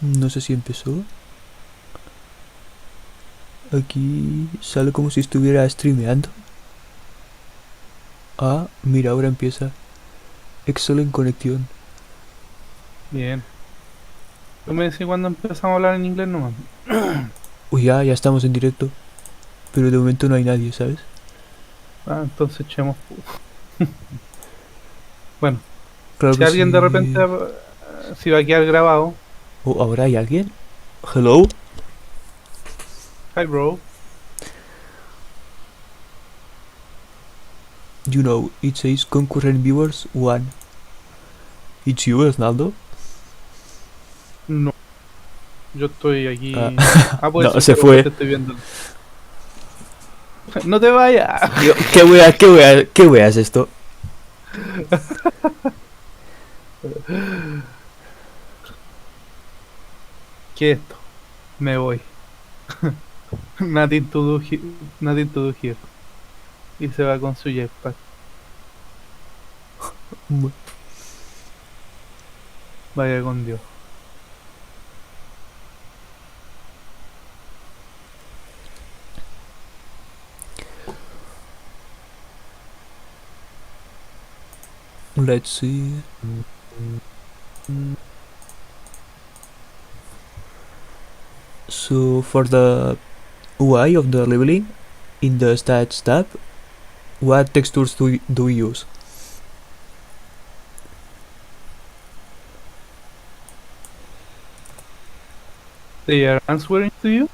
No sé si empezó. Aquí sale como si estuviera streameando. Ah, mira, ahora empieza. Excelente conexión. Bien. Tú me decís cuando empezamos a hablar en inglés nomás. Uy, ya estamos en directo. Pero de momento no hay nadie, ¿sabes? Ah, entonces echemos. Bueno, Claro si que alguien de repente, sí. si va a quedar grabado. Oh, ¿ahora hay alguien? Hello? Hi, bro. You know, it says concurrent viewers 1. It's you, Osnaldo? No, yo estoy Ah, aquí. Ah, puede no, ser se que después fue. te estoy viendo. No te vayas. Yo, ¿qué wea es esto? ¿Qué es esto? Me voy. Nothing to do here. Nothing to do here. Y se va con su jetpack. Vaya con Dios. Let's see. So, for the UI of the leveling, in the stats tab, what textures do we use? They are answering to you.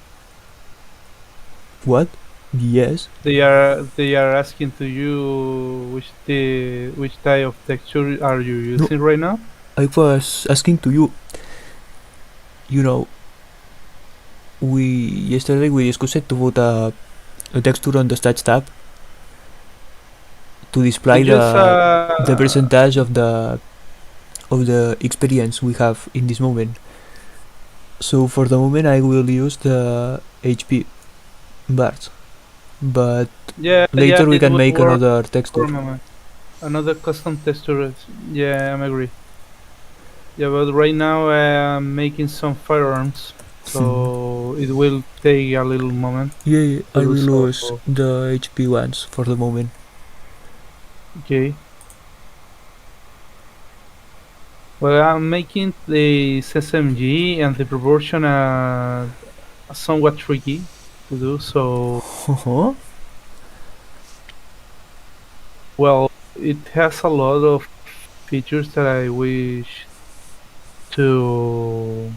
What? Yes. They are asking to you which type of texture are you No, using right now? I was asking to you. You know, yesterday we discussed to put a texture on the stats tab to display It's just the percentage of the experience we have in this moment. So for the moment I will use the HP bars, but yeah, later we it can will make work another for texture. a moment. Another custom texture. Yeah, I agree. Yeah, but right now I'm making some firearms, so it will take a little moment Yeah, to I do will so. use the HP ones for the moment. Okay. Well, I'm making the SMG and the proportion somewhat tricky to do. So, Uh-huh. well, it has a lot of features that I wish to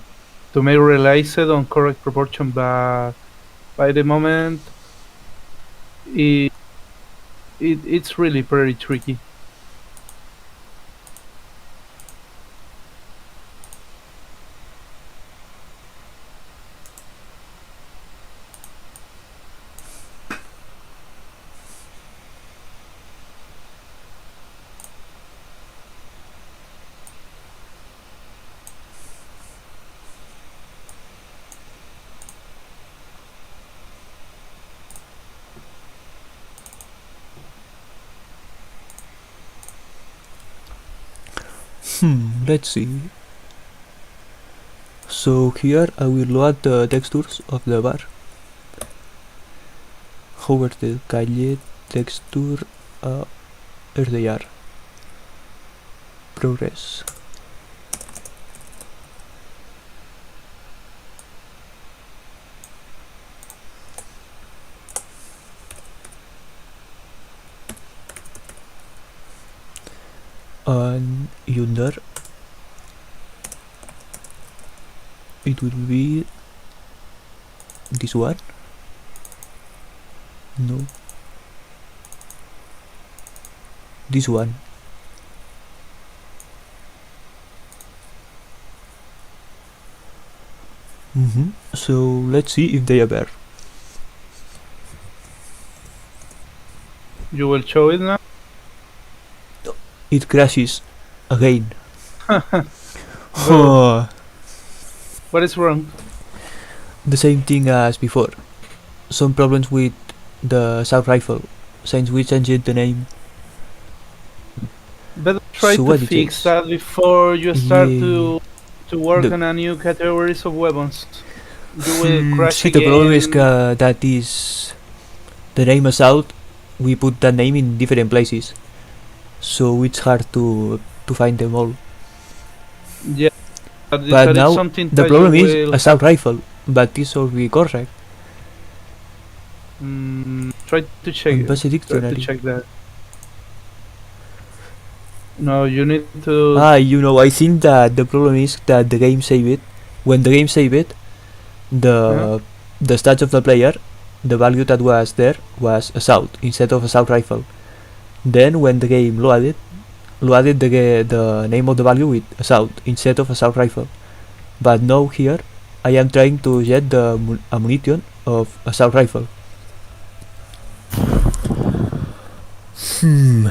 make realized on correct proportion, but by the moment, it, it's really very tricky. Let's see. So here I will load the textures of the bar. Hover the calle texture. Here they are. Progress. And yonder it will be this one. No, this one. So let's see if they appear. You will show it now. It crashes again. Bro, what is wrong? The same thing as before. Some problems with the assault rifle, since we changed the name. Better try So to what it fix is? that before you start Yeah. to to work The on a new categories of weapons. You will crash see, the problem is again. that is the name assault. We put that name in different places, so it's hard to find them all. Yeah, But that is now something the that you problem is will have. assault rifle, but this will be correct Try to check on it. basic Try to dictionary. check that. No, you need to. I think that the problem is that the game save it. When the game save it, Huh? the the stats of the player, the value that was there was assault instead of assault rifle. Then when the game loaded the name of the value with assault instead of assault rifle. But now here, I am trying to get the ammunition of assault rifle. Hmm.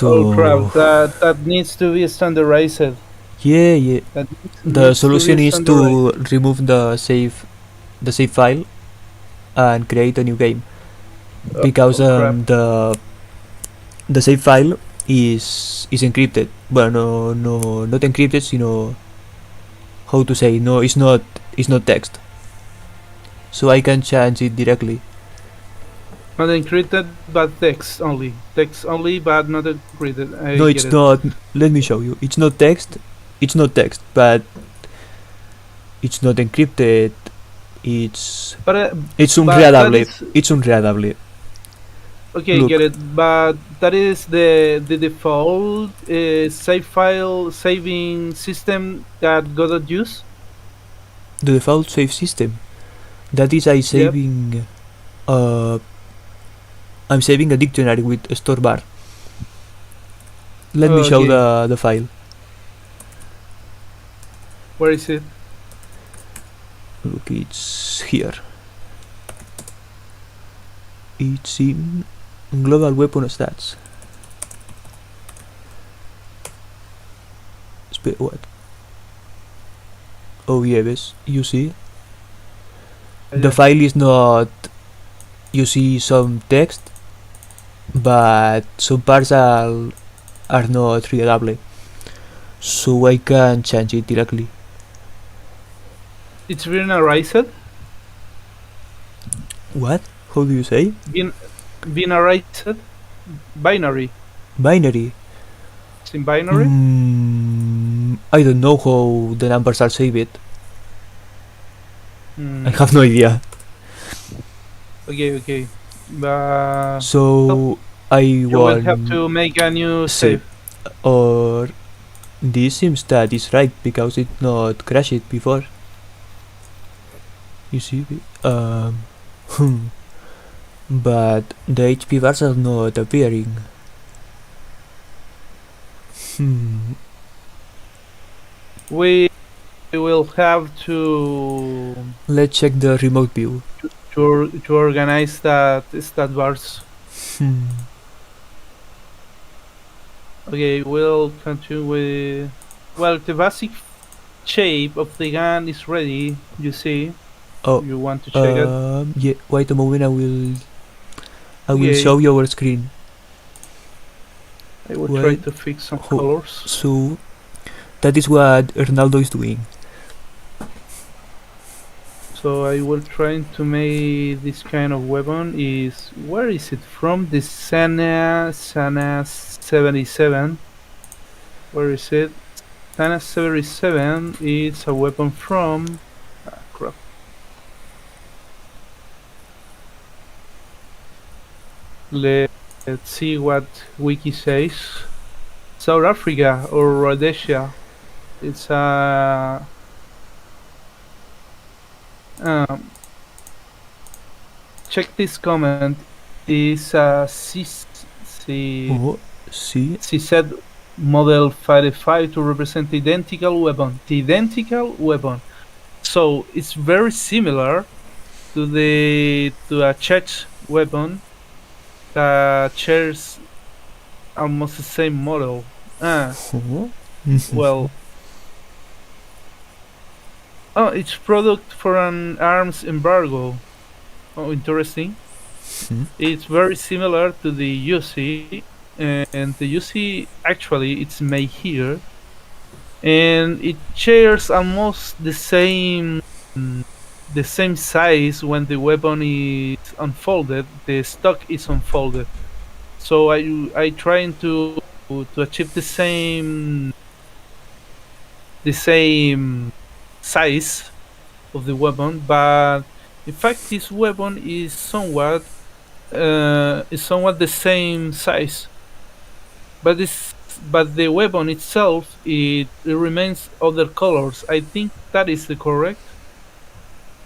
Oh crap! So That needs to be standardized. yeah. That The needs to be solution is standardized. to remove the save file and create a new game because Oh crap! the save file is encrypted. Well, no, not encrypted. How to say? No, it's not text, so I can change it directly. Not encrypted, but text only. Text only, but not encrypted. I No, get it's it. not. Let me show you. It's not text. It's not text, but it's not encrypted. It's But it's that unreadable. is It's unreadable. okay. Get Look, it. But that is the default save file saving system that got use. the default save system. That is I Yep. saving. Uh, I'm saving a dictionary with a store bar. Let me show Okay. the file. Where is it? Look, it's here. It's in global weapon stats. What? Oh yeah, you see, the Yeah. file is not. You see some text, but some parts are not readable. So I can change it directly. It's binarized. What? How do you say? Bin binarized. Binary. Binary. It's in binary. I don't know how the numbers are saved. I Hmm. have no idea. Okay. Okay. But So I you will have want to make a new save, save. or this seems that is right because it not crashed before. You see, hmm. But the HP bars are not appearing. Hmm. We will have to Let's check the remote view. to organize that stat bars. Hmm. Okay, we'll continue with. Well, the basic shape of the gun is ready. You see, Oh, you want to check it. yeah. Wait a moment. I will Okay, show your screen. I will try Wait. to fix some Oh, colors. so that is what Ronaldo is doing. So I will try to make this kind of weapon. Is where is it from? The Sana 77. Where is it? Sana 77 is a weapon from. Ah, crap. Let's see what wiki says. South Africa or Rhodesia. It's a um, check this comment. Is a Oh, see. CZ model 55 to represent the identical weapon. The identical weapon. So it's very similar to a Czech weapon that shares almost the same model. Oh. Well, oh, it's product for an arms embargo. Oh, interesting. Hmm. It's very similar to the UC, and the UC actually it's made here. and it shares almost the same size when the weapon is unfolded. The stock is unfolded. So I trying to achieve the same size of the weapon, but in fact this weapon is somewhat the same size, but the weapon itself it remains other colors. I think that is the correct,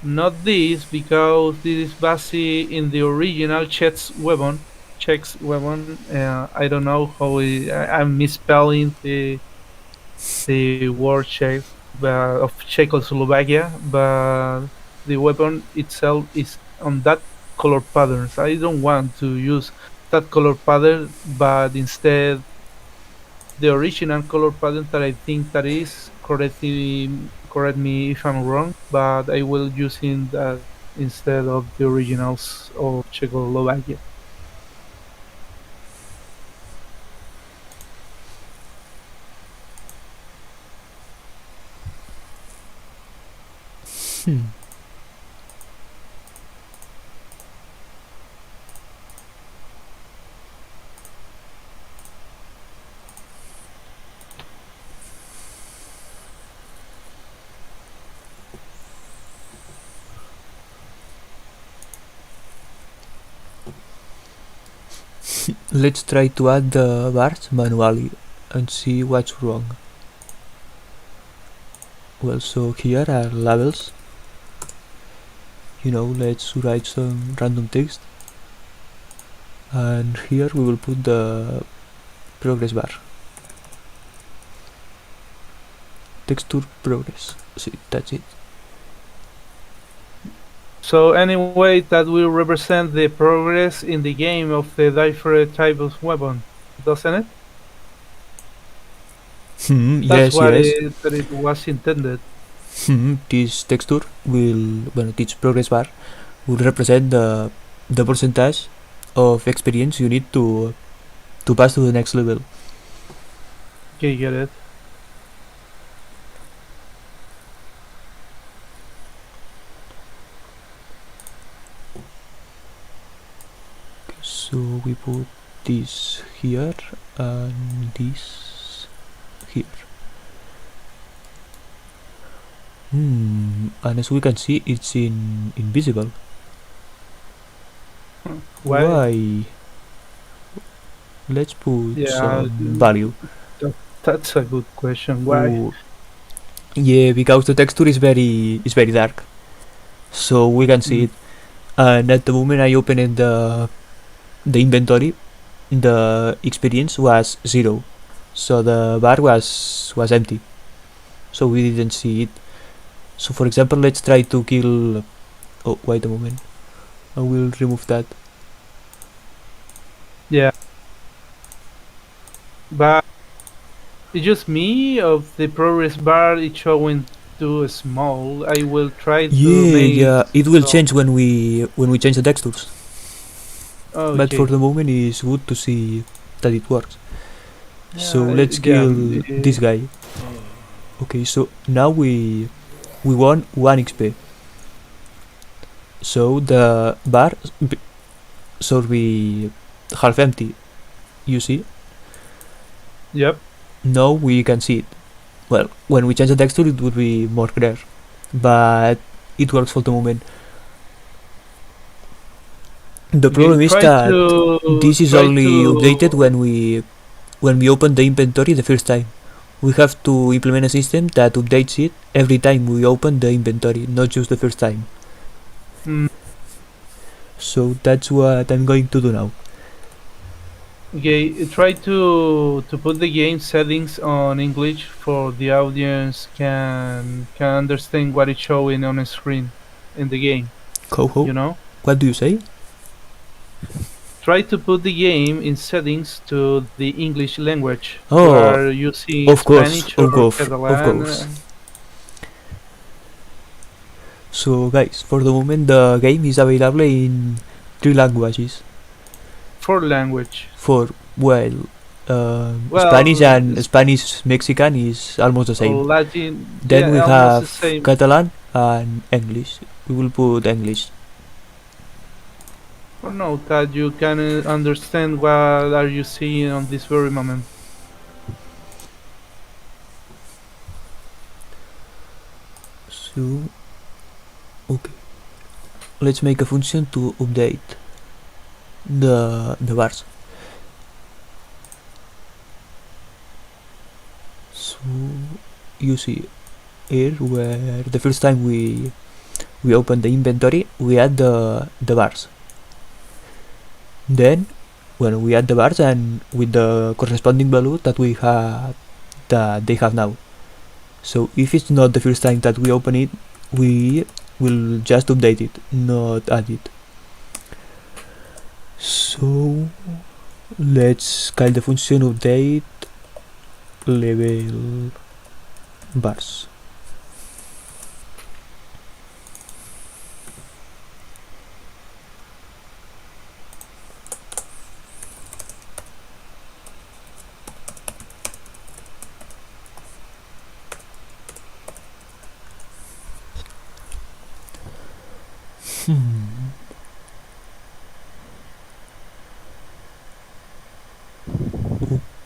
not this, because this is based in the original Czech's weapon. I don't know how I'm misspelling the word Czech, of Czechoslovakia, but the weapon itself is on that color patterns. I don't want to use that color pattern, but instead the original color pattern that I think that is correct me if I'm wrong, but I will using that instead of the originals of Czechoslovakia. Hmm. Let's try to add the bars manually and see what's wrong. Well, so here are labels. Let's write some random text, and here we will put the progress bar. Texture progress. See, that's it. So anyway, that will represent the progress in the game of the different type of weapon, doesn't it? That's Yes, what yes. it was intended. This texture this progress bar will represent the percentage of experience you need to pass to the next level. Okay, get it. So we put this here and this here. And as we can see, it's invisible. Why? Let's put Yeah, some value. that's a good question. Why? Ooh. Yeah, because the texture is very dark, so we can see Mm. it. And at the moment I opened the inventory, the experience was 0, so the bar was empty, so we didn't see it. So for example, let's try to kill. Oh, wait a moment. I will remove that. Yeah, but it's just me of the progress bar. It's showing too small. I will try to Yeah, make yeah. it It will so. change when we change the textures. Oh, But for okay. the moment, it's good to see that it works. So Yeah, let's yeah. kill this guy. Okay, so now we won 1 XP. So the bar should be half empty. You see? Yep. Now we can see it. Well, when we change the texture, it would be more clear, but it works for the moment. The Okay. problem is Try that to this is try only updated to. when we open the inventory the first time. We have to implement a system that updates it every time we open the inventory, not just the first time. Mm, So that's what I'm going to do now. okay. Try to put the game settings on English for the audience can understand what is showing on the screen in the game. Ho, You know. what do you say? Try to put the game in settings to the English language. You Oh, are using of course, Spanish of or course, of Catalan. course. So guys, for the moment the game is available in 3 languages. For language. For, well, Spanish Well, and Spanish Mexican is almost the same. Latin, Then we yeah, almost the have same. Catalan and English. We will put English. Or no, that you can understand what are you seeing on this very moment. So okay, let's make a function to update the bars. So you see here where the first time we open the inventory, we add the bars. Then when we add the bars and with the corresponding value that we have that they have now. So if it's not the first time that we open it, we will just update it, not add it. So let's call the function update level bars.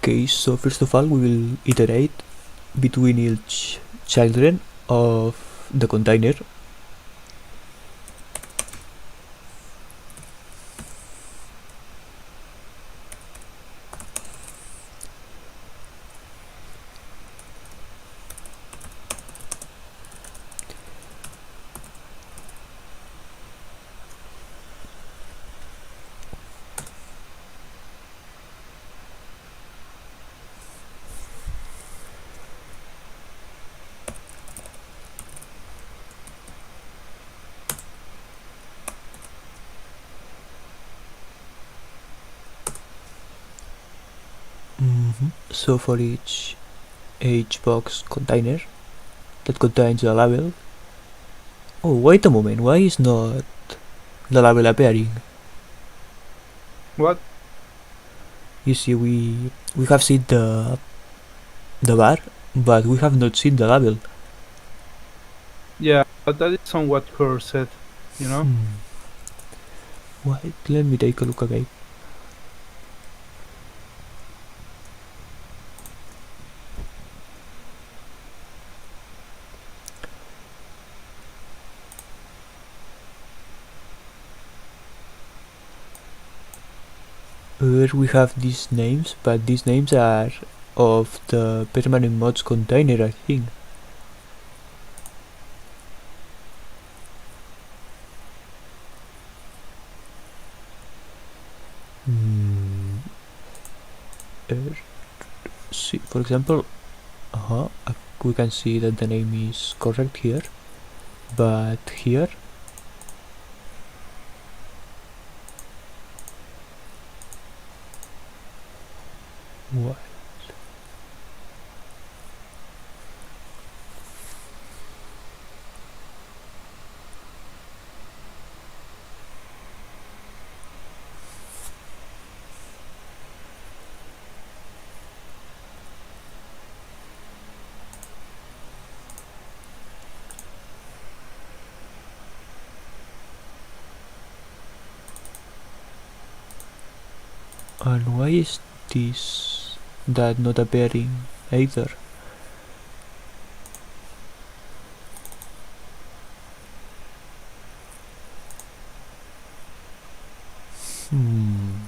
Okay, so first of all we will iterate between each children of the container. So for each box container that contains a label. Oh, wait a moment, why is not the label appearing? What? You see, we have seen the bar, but we have not seen the label. Yeah, but that is somewhat cursed, you know? Wait, let me take a look again. Here we have these names, but these names are of the permanent mods container, I think. Here, see, for example, we can see that the name is correct here, but here what? And why is this that not appearing either? Hmm.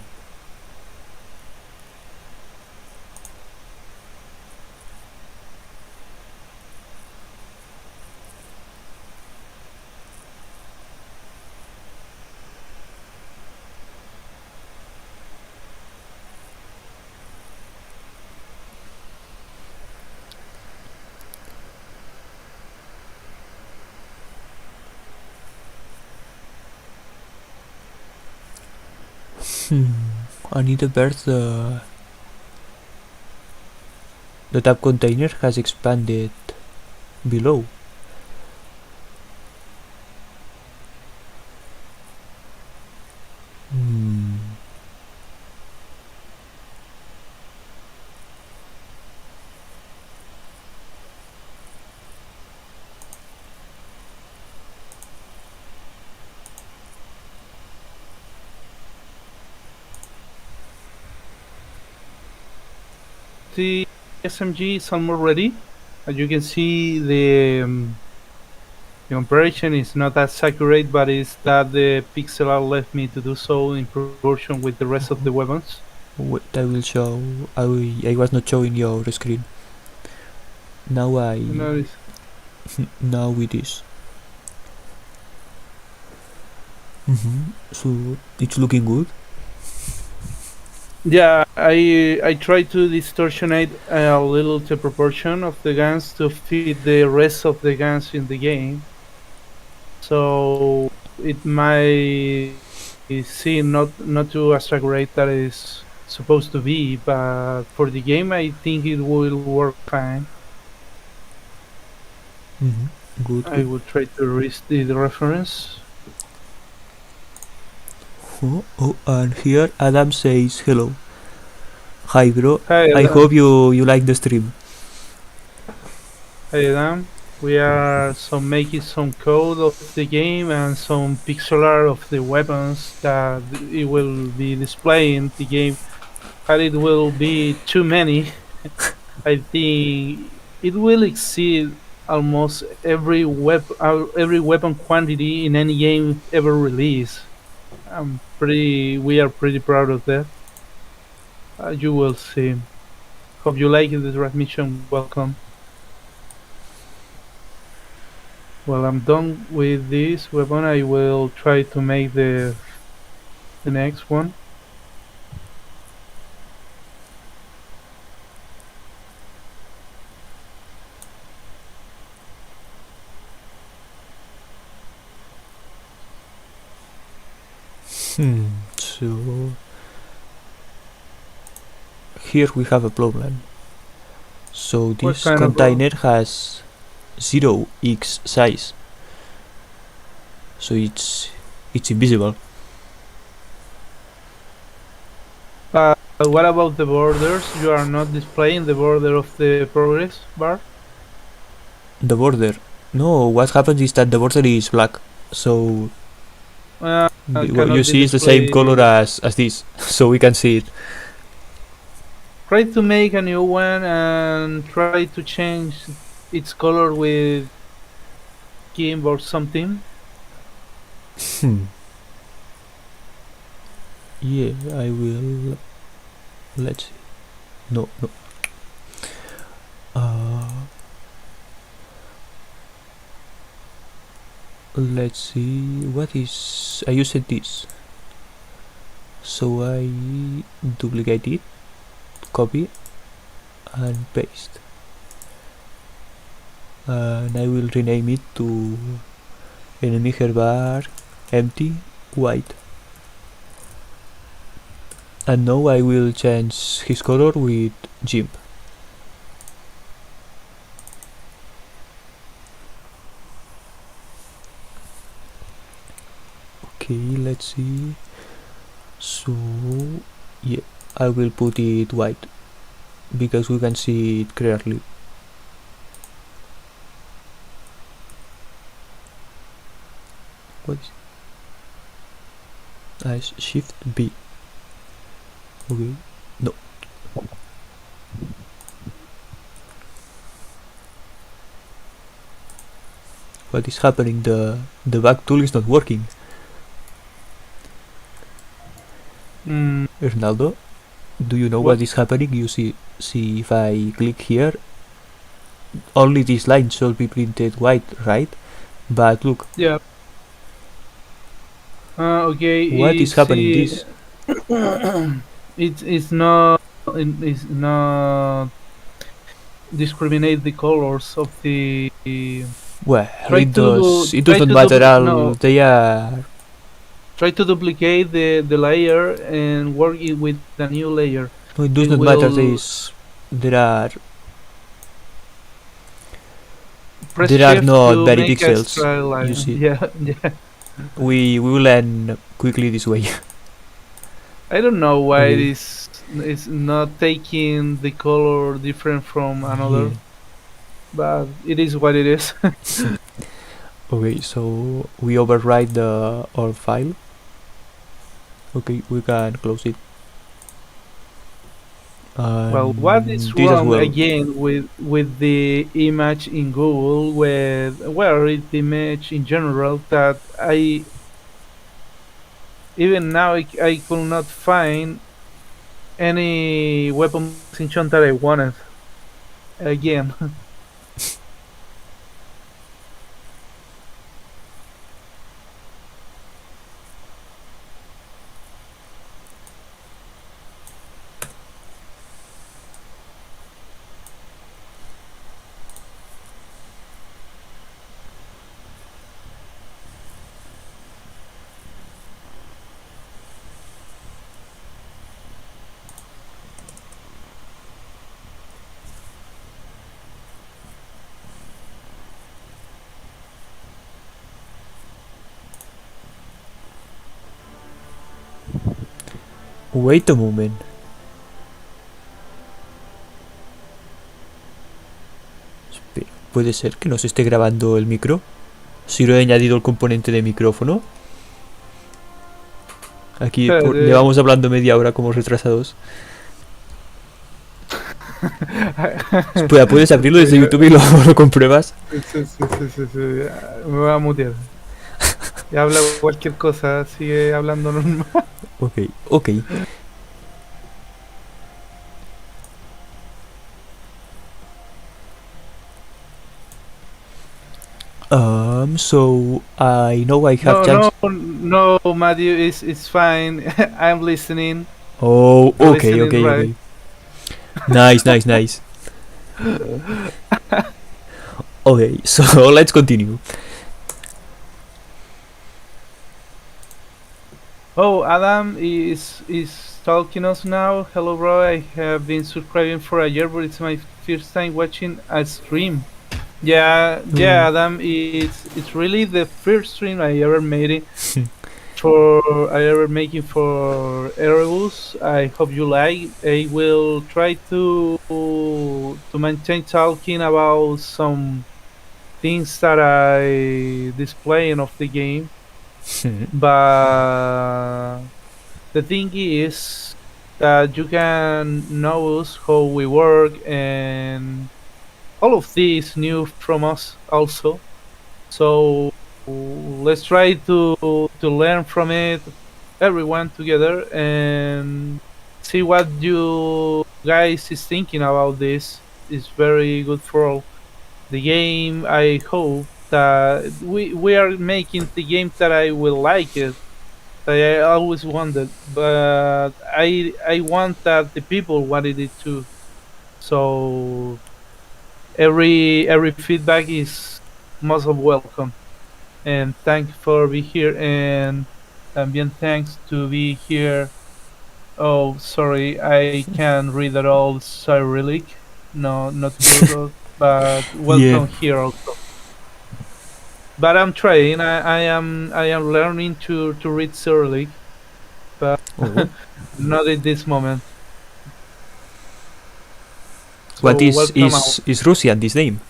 I need a bird. The tab container has expanded below. Hmm. the SMG is almost ready. As you can see, the comparison is not as accurate, but it's that the pixel art left me to do so in proportion with the rest of the weapons. Wait, I will show. I was not showing your screen. Now You notice? now it is. So it's looking good. Yeah, I try to distortionate a little the proportion of the guns to fit the rest of the guns in the game. So it might seem not to as accurate that is supposed to be, but for the game I think it will work fine. Good. I will try to read the reference. Oh, and here Adam says hello. Hi, bro. Hi I Adam. hope you like the stream. Hi Adam. We are making some code of the game and some pixel art of the weapons that it will be displaying the game. But it will be too many. I think it will exceed almost every weapon quantity in any game ever released. We are pretty proud of that. You will see. Hope you like the transmission. Welcome. Well, I'm done with this weapon. I will try to make the next one. So here we have a problem. So this kind of container has 0x size. So it's invisible. What about the borders? You are not displaying the border of the progress bar? The border. No, what happens is that the border is black. So what you see is the same color as this. So we can see it. Try to make a new one and try to change its color with GIMP or something. Yeah, I will. Let's see. No. Let's see. What is? I used this. So I duplicate it, copy, and paste. And I will rename it to enemy herbar empty white. And now I will change his color with GIMP. Okay, let's see. So yeah, I will put it white because we can see it clearly. What is Shift B. Okay, no. What is happening? The back tool is not working. Ronaldo, do you know what is happening? You see if I click here, only this line should be printed white, right? But look. Yeah. Okay. What is happening? This. It's not discriminate the colors of the. Well, it does not matter all. No. They are. Try to duplicate the layer and work it with a new layer. No, it does not matter. There are not very pixels. You see. Yeah. We will end quickly this way. I don't know why it is not taking the color different from another, but it is what it is. Okay, so we overwrite our file. Okay, we can close it. Well, what is This as wrong well. again with the image in Google, with the image in general, that I even now I could not find any weapon position that I wanted again. Wait a moment. ¿Puede ser que no se esté grabando el micro? Si lo he añadido el componente de micrófono. Aquí Uh, llevamos hablando media hora como retrasados. Espera, puedes abrirlo desde YouTube y lo compruebas. sí, me voy a mutear. Y habla cualquier cosa, sigue hablando normal. Ok, ok. So I know I have changed. No, Matthew, it's fine. I'm listening. Oh, You're okay, listening okay, right. okay. Nice, nice, nice. Okay, so let's continue. Oh, Adam is talking us now. Hello, bro. I have been subscribing for a year, but it's my first time watching a stream. Oh. Yeah, Adam. It's really the first stream I ever made it for I ever making for Erebus. I hope you like. I will try to maintain talking about some things that I displaying of the game, but the thing is that you can know us how we work and all of this new from us also. So let's try to learn from it, everyone together, and see what you guys is thinking about this. It's very good for all. The game, I hope that we are making the game that I will like it. That I always wanted, but I want that the people wanted it too. So every feedback is most of welcome. And thanks for be here, and también thanks to be here. Oh, sorry, I can't read at all Cyrillic. No, not good, but Yeah. welcome here also. But I'm trying. I am learning to read Cyrillic, but Oh. not at this moment. What So welcome out. is Russian this name?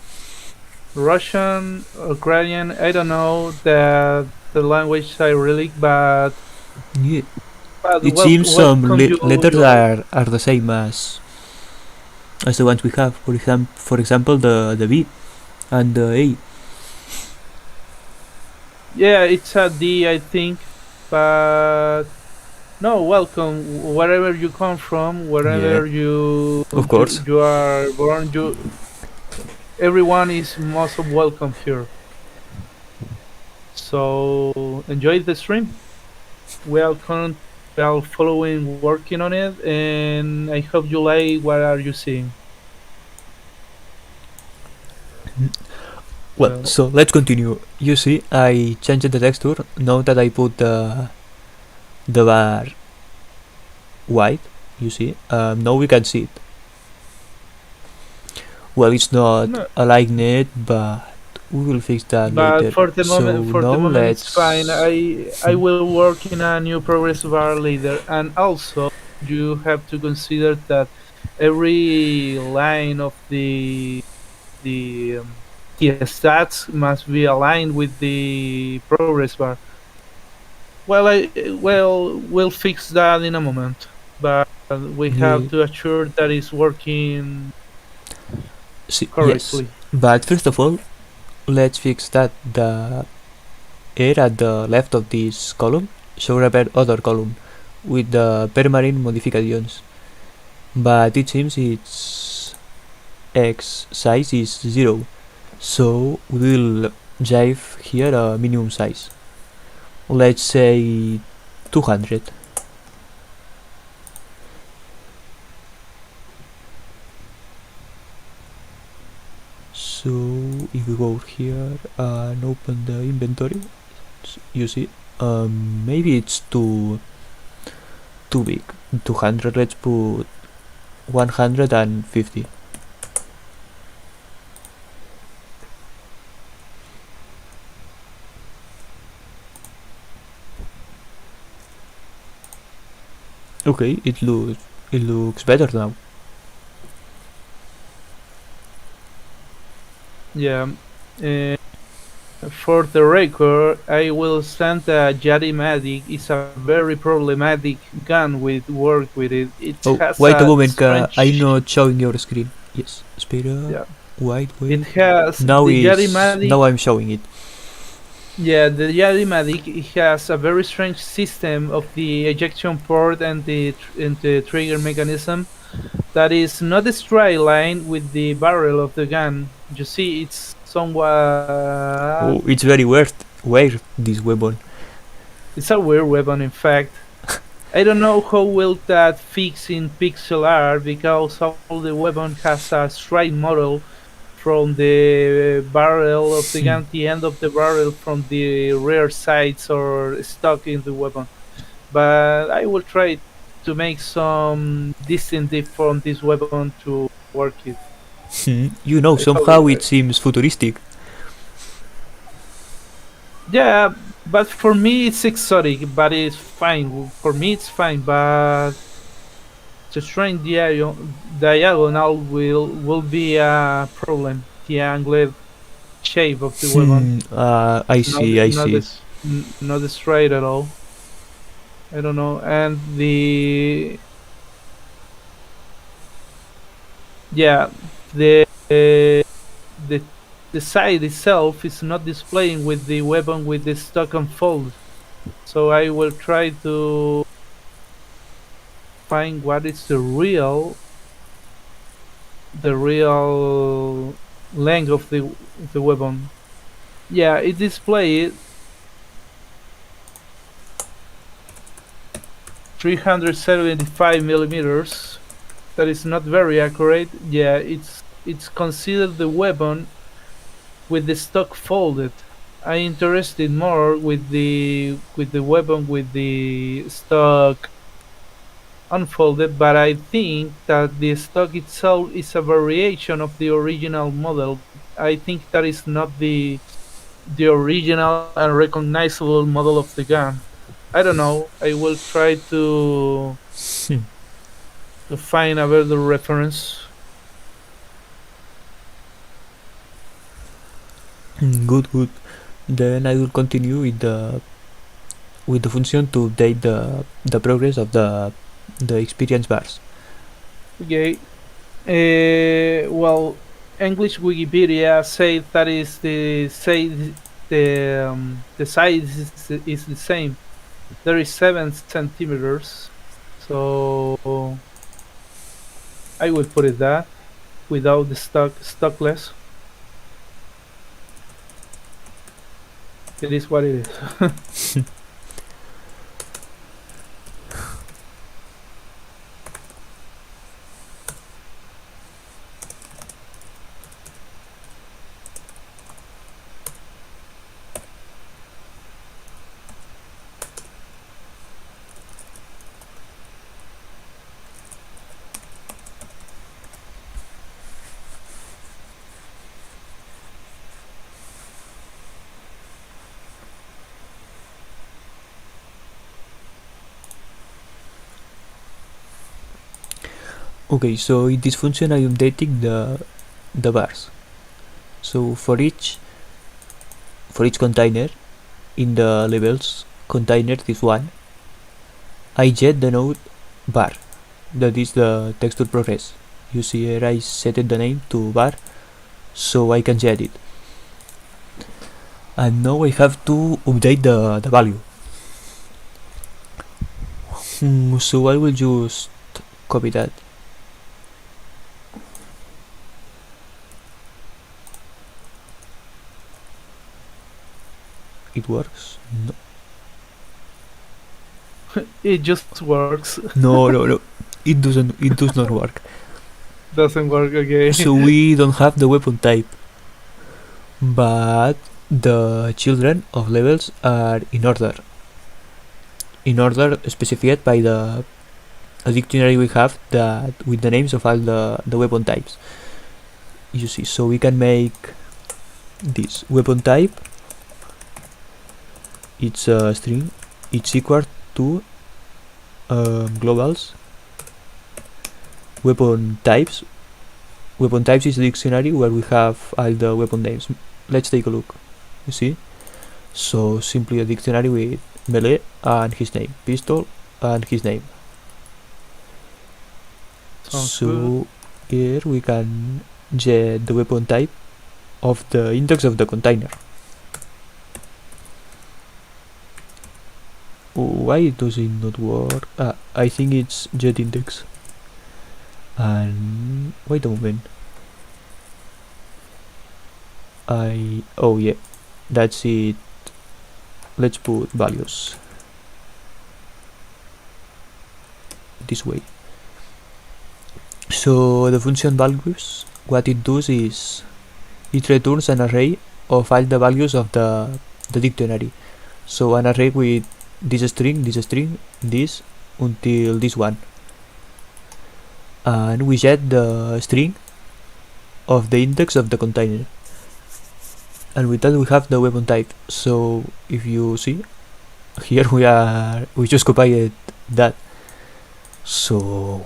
Russian, Ukrainian. I don't know the language Cyrillic, Yeah. but It seems some welcome you. letters You are the same as the ones we have. For example, the B and the A. Yeah, it's a D, I think, but no, welcome wherever you come from, Yeah, wherever of course. you are born. Everyone is most of welcome here. So enjoy the stream. We are current, we are following, working on it, and I hope you like what are you seeing. Well, Well, so let's continue. You see, I changed the texture. Now that I put the bar white, you see, now we can see it. Well, it's not no, aligned, but we will fix that but later. So for now the moment it's fine. let's. I will work in a new progress bar later, and also you have to consider that every line of the the stats must be aligned with the progress bar. Well, we'll fix that in a moment, but we Yeah. have to assure that it's working Yes, correctly. but first of all, let's fix that the air at the left of this column should repair other column with the permanent modifications, but it seems its x size is 0, so we'll jive here a minimum size. Let's say 200. So if we go here and open the inventory, you see, maybe it's too big. 200. Let's put 150. Okay, it looks better now. Yeah. Uh, for the record, I will send that Yadimatic is a very problematic gun with work with it. It Oh, has wait a a moment. I'm strange. not showing your screen. Yes, speed up. Yeah. Wait, It wait. has Now the is Yadimatic. now I'm showing it. Yeah, the Yadimatic has a very strange system of the ejection port and the trigger mechanism that is not a straight line with the barrel of the gun. You see, it's somewhat. Oh, it's very weird. Weird this weapon. It's a weird weapon, in fact. I don't know how will that fix in pixel art because all the weapon has a straight model from the barrel of the gun, the end of the barrel from the rear sights or stuck in the weapon. But I will try to make some distinctive from this weapon to work it. I hope Somehow it seems futuristic. yeah, but for me it's exotic, but it's fine. For me it's fine, but the straight diagonal will be a problem. The angled shape of the weapon, I see, I see. not straight at all. I don't know, and yeah, the the the side itself is not displaying with the weapon with the stock and fold. So I will try to find what is the real length of the weapon. Yeah, it displayed 375 millimeters. That is not very accurate. Yeah, it's considered the weapon with the stock folded. I interested more with the weapon with the stock unfolded, but I think that the stock itself is a variation of the original model. I think that is not the original and recognizable model of the gun. I don't know. I will try to find a better reference. Good, good. Then I will continue with the function to update the progress of the experience bars. Okay. Well, English Wikipedia say that is the size is the same. There is 7 centimeters. So I will put it that without the stockless. It is what it is. Okay, so in this function I am updating the bars. So for each container in the labels container this one, I get the node bar. that is the texture progress. You see here I set the name to bar so I can set it. And now I have to update the value. So I will just copy that. It works? No. It just works. No. It doesn't. It does not work. Doesn't work again. So we don't have the weapon type, but the children of levels are in order specified by the dictionary we have that with the names of all the weapon types. You see, so we can make this weapon type. It's a string. It's equal to globals weapon types. Weapon types is a dictionary where we have all the weapon names. Let's take a look. You see, so simply a dictionary with melee and his name, pistol and his name. Sounds So good. here we can get the weapon type of the index of the container. Why does it not work? I think it's jet index. And wait a moment. Oh yeah, that's it. Let's put values this way. So the function values, what it does is it returns an array of all the values of the dictionary. So an array with this string, this until this one, and we set the string of the index of the container, and with that we have the weapon type. So if you see here we just copied that, so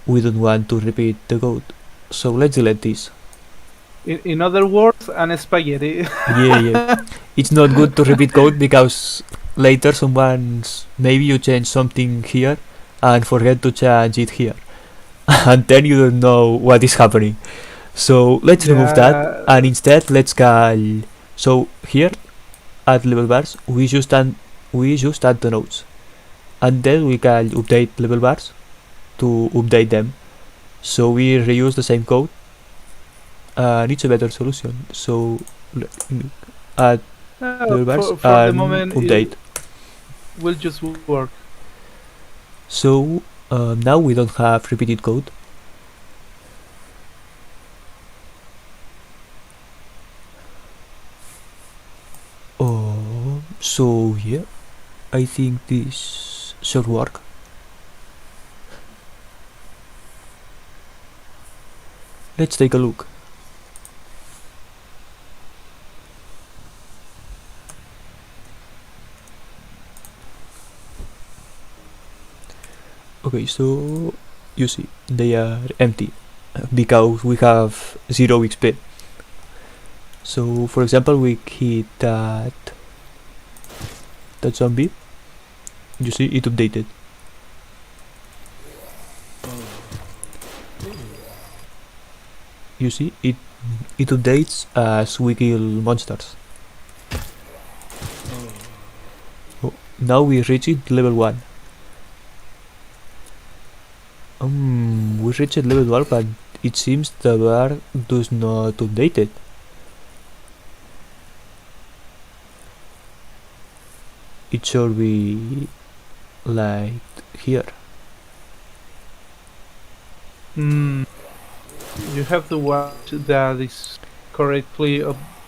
we don't want to repeat the code, so let's delete this. In other words, an spaghetti. Yeah. It's not good to repeat code because later maybe you change something here and forget to change it here, and then you don't know what is happening. So let's remove that, and instead let's call. So here at level bars we just add the nodes, and then we can update level bars to update them. So we reuse the same code, and it's a better solution. So add level bars for the and moment, update. it will just work. So now we don't have repeated code. So yeah, I think this should work. Let's take a look. Okay, so you see they are empty because we have 0 XP. So for example we hit that zombie, you see it updated. You see it updates as we kill monsters. Oh, now we reached level 1. We reached level 1, but it seems the bar does not update it. It should be like here. You have to watch that is correctly.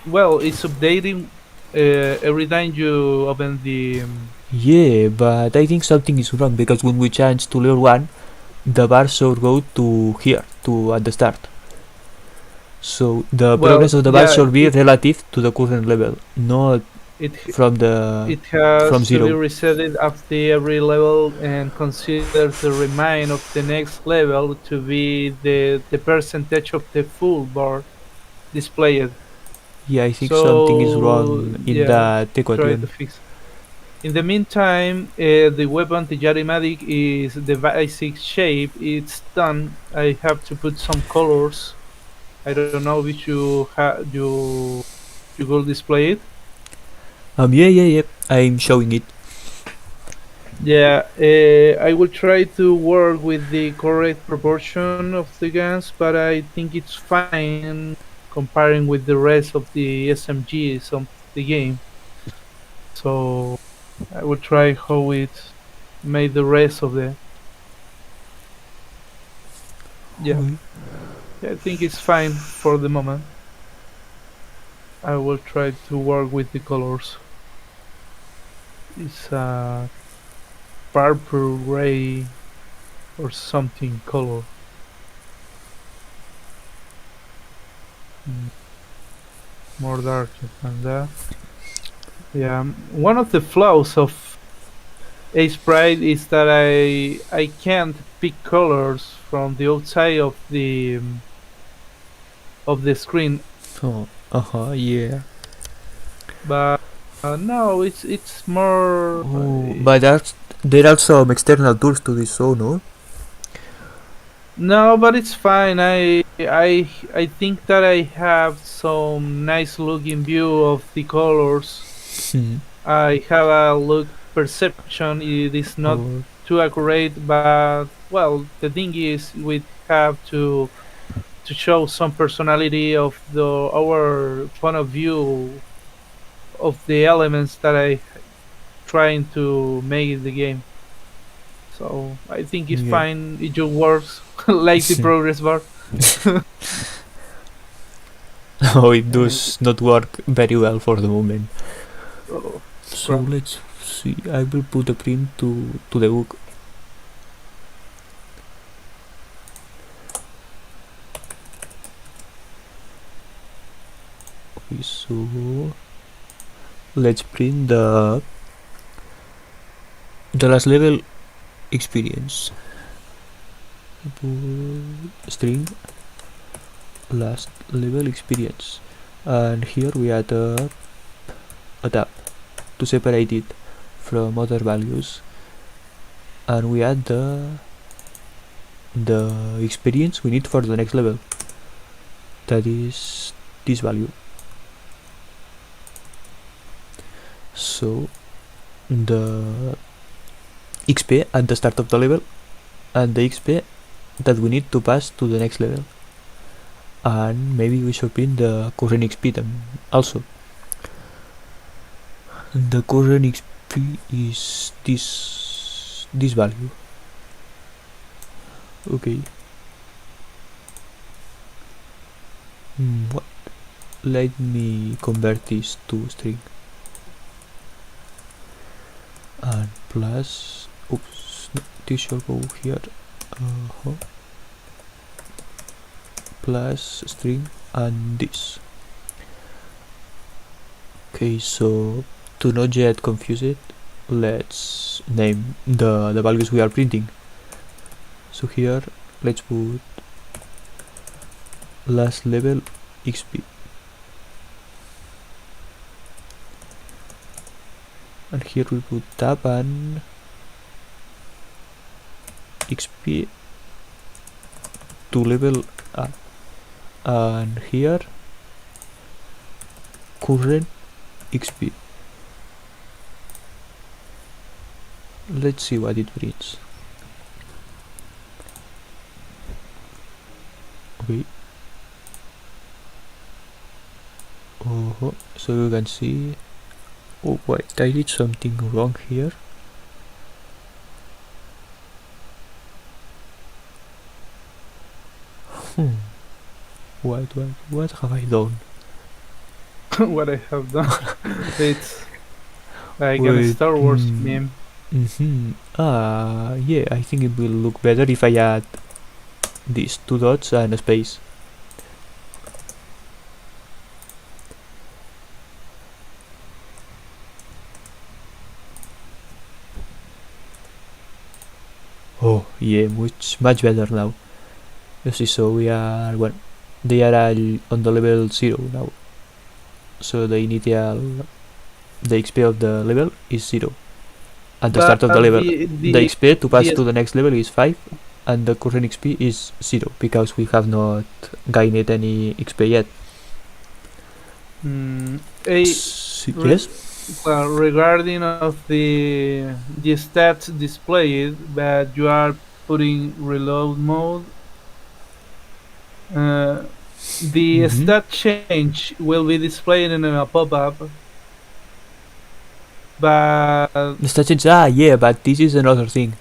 Well, it's updating every time you open the. Yeah, but I think something is wrong because when we change to level 1, the bar should go to here, to at the start. So the progress of the bar should be relative to the current level, not from It has from to 0. be resetted after every level and considers the remain of the next level to be the percentage of the full bar displayed. Yeah, I think something is wrong in Yeah, that try to equation. fix. In the meantime, the weapon, the Yarimatic, is the basic shape. It's done. I have to put some colors. I don't know if you will display it. Yeah. I'm showing it. Yeah, I will try to work with the correct proportion of the guns, but I think it's fine comparing with the rest of the SMGs of the game. So I will try how it made the rest of the. Yeah, Okay. I think it's fine for the moment. I will try to work with the colors. It's a purple gray or something color. Mm, more darker than that. Yeah, one of the flaws of Ace Pride is that I can't pick colors from the outside of the screen, Oh, yeah. but no, it's more. Oh, but there are some external tools to this, so no? No, but it's fine. I think that I have some nice looking view of the colors. Hmm. I have a look perception. It is not Oh, too accurate, but well, the thing is, we have to show some personality of the our point of view of the elements that I trying to make in the game. So I think it's yeah. fine. It just works like the progress bar. Oh, it Uh, does not work very well for the moment. oh, So crap. let's see. I will put a print to the book. Okay, so let's print the last level experience. String last level experience, and here we add a tab to separate it from other values, and we add the experience we need for the next level, that is this value. So the XP at the start of the level and the XP that we need to pass to the next level, and maybe we should print the current XP then also. The current XP is this value. Okay. What? Let me convert this to string, and plus, oops, no, this should go here. Plus string and this. Okay, so to not get confused, let's name the values we are printing. So here let's put last level XP, and here we put tab and XP to level up, and here current XP. Let's see what it prints. Okay. So you can see. Oh wait, I did something wrong here. What have I done? What I have done. It's like a Wait. Star Wars meme. Yeah, I think it will look better if I add these two dots and a space. Oh, yeah, much better now. You see, so we are, well, they are all on the level 0 now. So the XP of the level is 0. at the But start of the level. the The the XP to pass the to the next level is 5, and the current XP is 0 because we have not gained any XP yet. Yes? well, regarding of the stats displayed, but you are putting reload mode. The Mm-hmm. stat change will be displayed in a pop-up, but The stations, yeah, but this is another thing.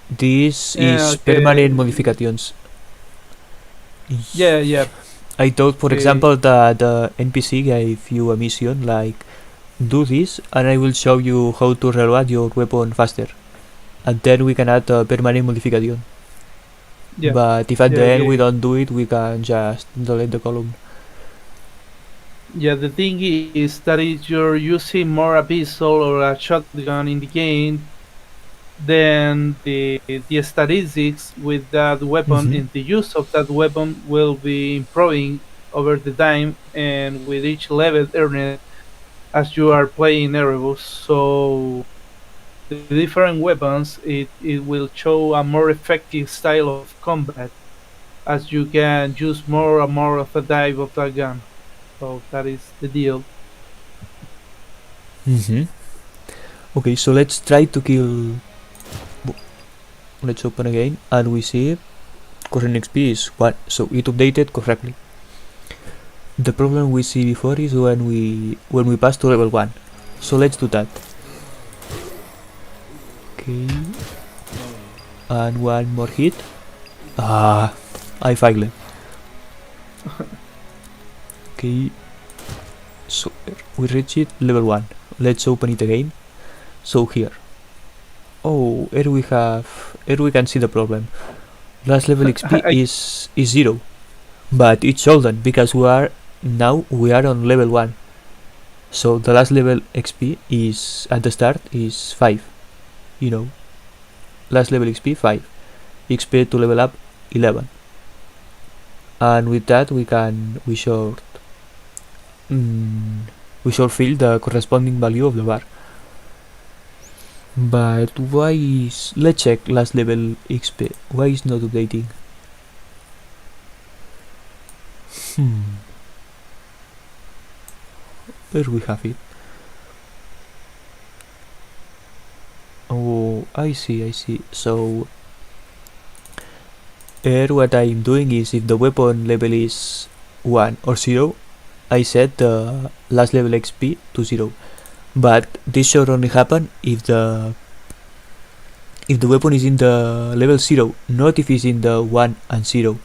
This is okay, permanent modifications. yeah, I thought, for okay, example, that the NPC gave you a mission like do this, and I will show you how to reload your weapon faster, and then we can add a permanent modification. yeah, But if at the yeah, end we okay. don't do it, we can just delete the column. Yeah, the thing is that if you're using more a pistol or a shotgun in the game, then the statistics with that weapon Mm-hmm. and the use of that weapon will be improving over the time and with each level earned as you are playing Erebus. So the different weapons it will show a more effective style of combat as you can use more and more of a dive of that gun. So that is the deal. Mm-hmm. Okay, so let's try to kill. Let's open again, and we see current XP is 1, so it updated correctly. The problem we see before is when we pass to level 1. So let's do that. Okay, and one more hit. I failed. Okay, so we reach it level 1. Let's open it again. So here. Oh, here we can see the problem. Last level XP I, is 0, but it's golden because we are on level 1. So the last level XP is at the start is 5. You know, last level XP 5. XP to level up 11. And with that we should fill the corresponding value of the bar. But why is, let's check last level XP. Why is not updating? There we have it. Oh, I see. So here what I'm doing is if the weapon level is 1 or 0, I set the last level XP to 0. But this should only happen if the weapon is in the level 0, not if it's in the 1 and 0.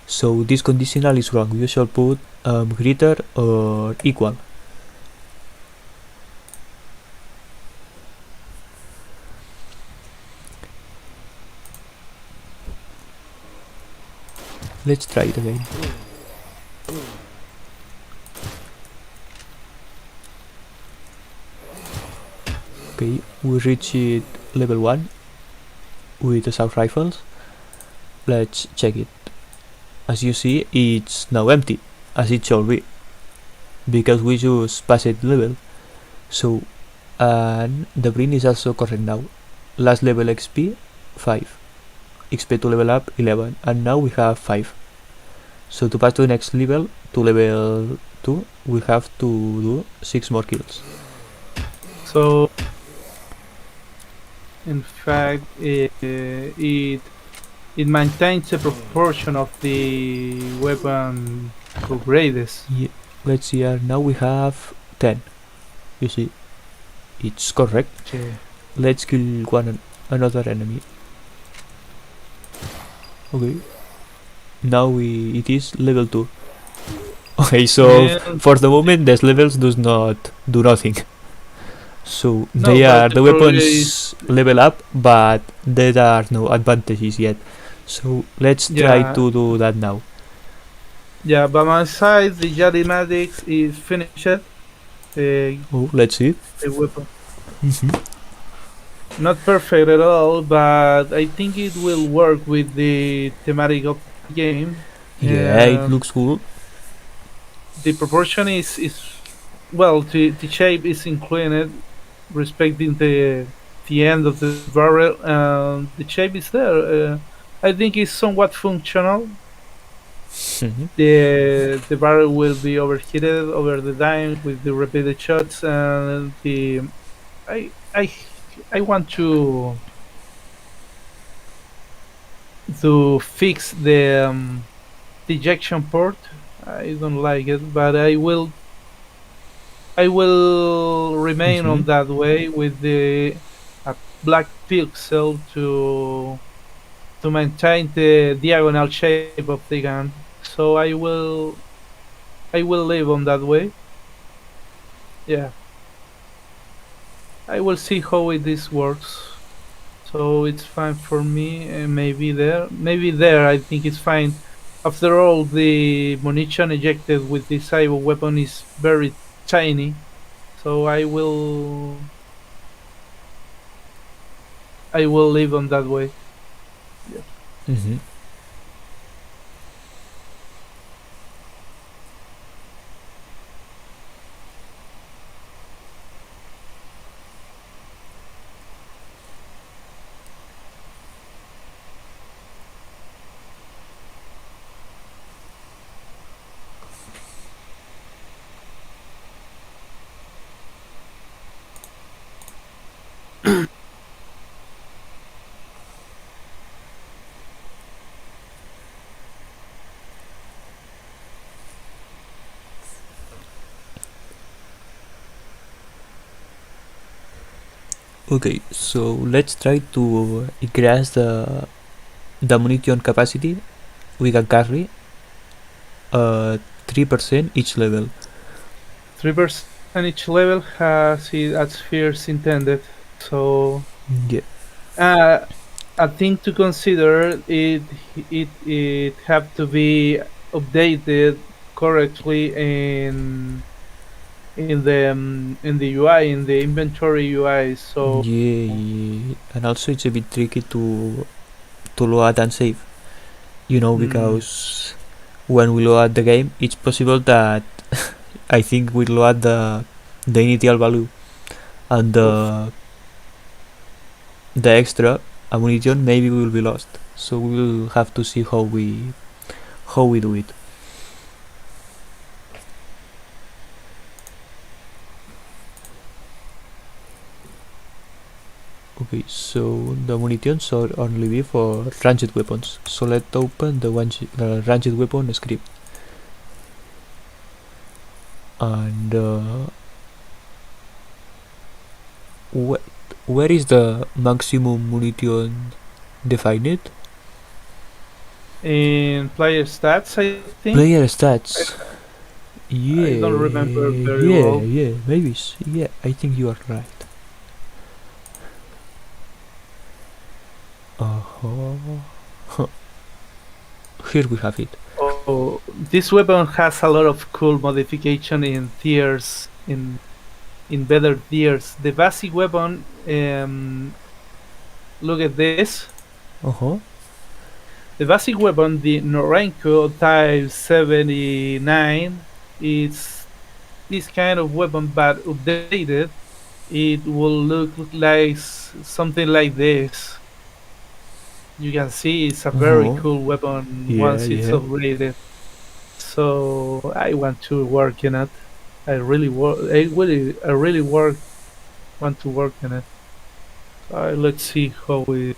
So this conditional is wrong. You should put greater or equal. Let's try it again. Okay, we reached level 1 with the assault rifles. Let's check it. As you see, it's now empty, as it should be, because we just passed level. So, and the print is also correct now. Last level XP 5, XP to level up 11, and now we have 5. So to pass to the next level, to level 2, we have to do 6 more kills. so in fact, it maintains the proportion of the weapon upgrades. Yeah, let's see here. Now we have 10. You see, it's correct. Yeah. Let's kill another enemy. Okay. Now it is level 2. Okay, so And for the moment these levels does not do nothing. So no, they but are the the progress, weapons level up, but there are no advantages yet. So let's try yeah, to do that now. yeah. By my side, the Jalimatics is finished. Oh, let's see. The weapon Mm-hmm. not perfect at all, but I think it will work with the thematic of the game. Yeah, it looks cool. The proportion is well, the shape is included respecting the the end of the barrel, and the shape is there. I think it's somewhat functional. Mhm. The barrel will be overheated over the time with the repeated shots, and the I I I want to fix the ejection port. I don't like it, but I will remain on Mhm. that way with the black pixel to maintain the diagonal shape of the gun. So I will live on that way. Yeah, I will see how this works. So it's fine for me. And maybe there. I think it's fine. After all, the munition ejected with this cyber weapon is very tiny. So I will live on that way. Yeah. Mhm. Okay, so let's try to increase the munition capacity we can carry 3% each level. 3% each level has its spheres intended. So Yeah. uh, a thing to consider, it have to be updated correctly in the UI, in the inventory UI. So Yeah, yeah. And also it's a bit tricky to load and save. mm, Because when we load the game, it's possible that I think we load the initial value and oof. the extra ammunition maybe will be lost. So we will have to see how we do it. Okay, so the munition should only be for ranged weapons. So let's open the ranged weapon script. And wh- where is the maximum munition defined? In player stats, I think. Player I, stats. I don't Yeah, remember very yeah, well. yeah. Maybe. Yeah, I think you are right. Uh-huh. Here we have it. Oh, this weapon has a lot of cool modification in tiers, in better tiers. The basic weapon, look at this. Uh-huh. The basic weapon, the Norenko Type 79, is this kind of weapon, but updated. It will look like something like this. You can see it's a very Uh-huh. cool weapon Yeah, once it's yeah. upgraded. So I want to work in it. I really want to work in it. Let's see how we.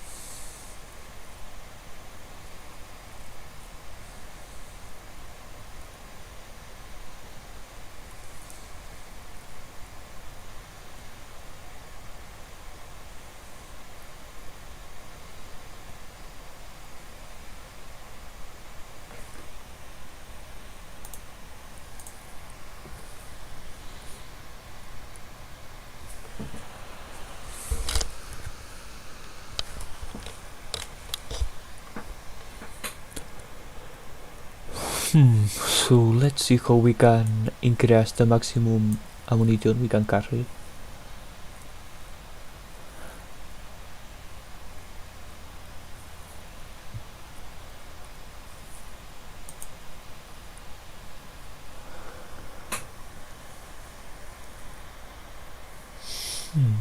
So let's see how we can increase the maximum ammunition we can carry. Hmm.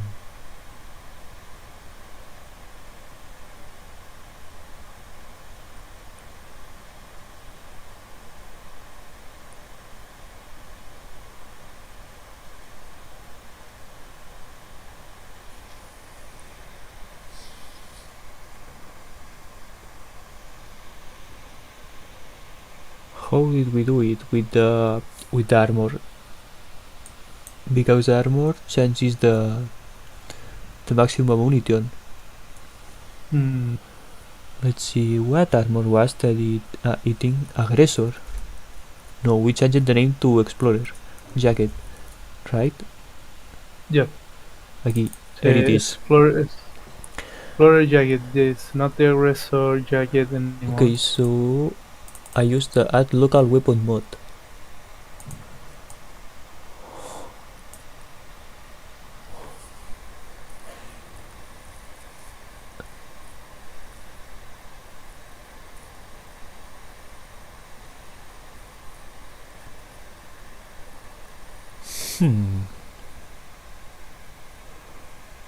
How did we do it with the armor? Because the armor changes the maximum munition. Let's see, what armor was that eating aggressor? No, we changed the name to explorer jacket, right? Yeah. Aquí, there it is. Explorer jacket. It's not the aggressor jacket anymore. Okay, so I used the add local weapon mod.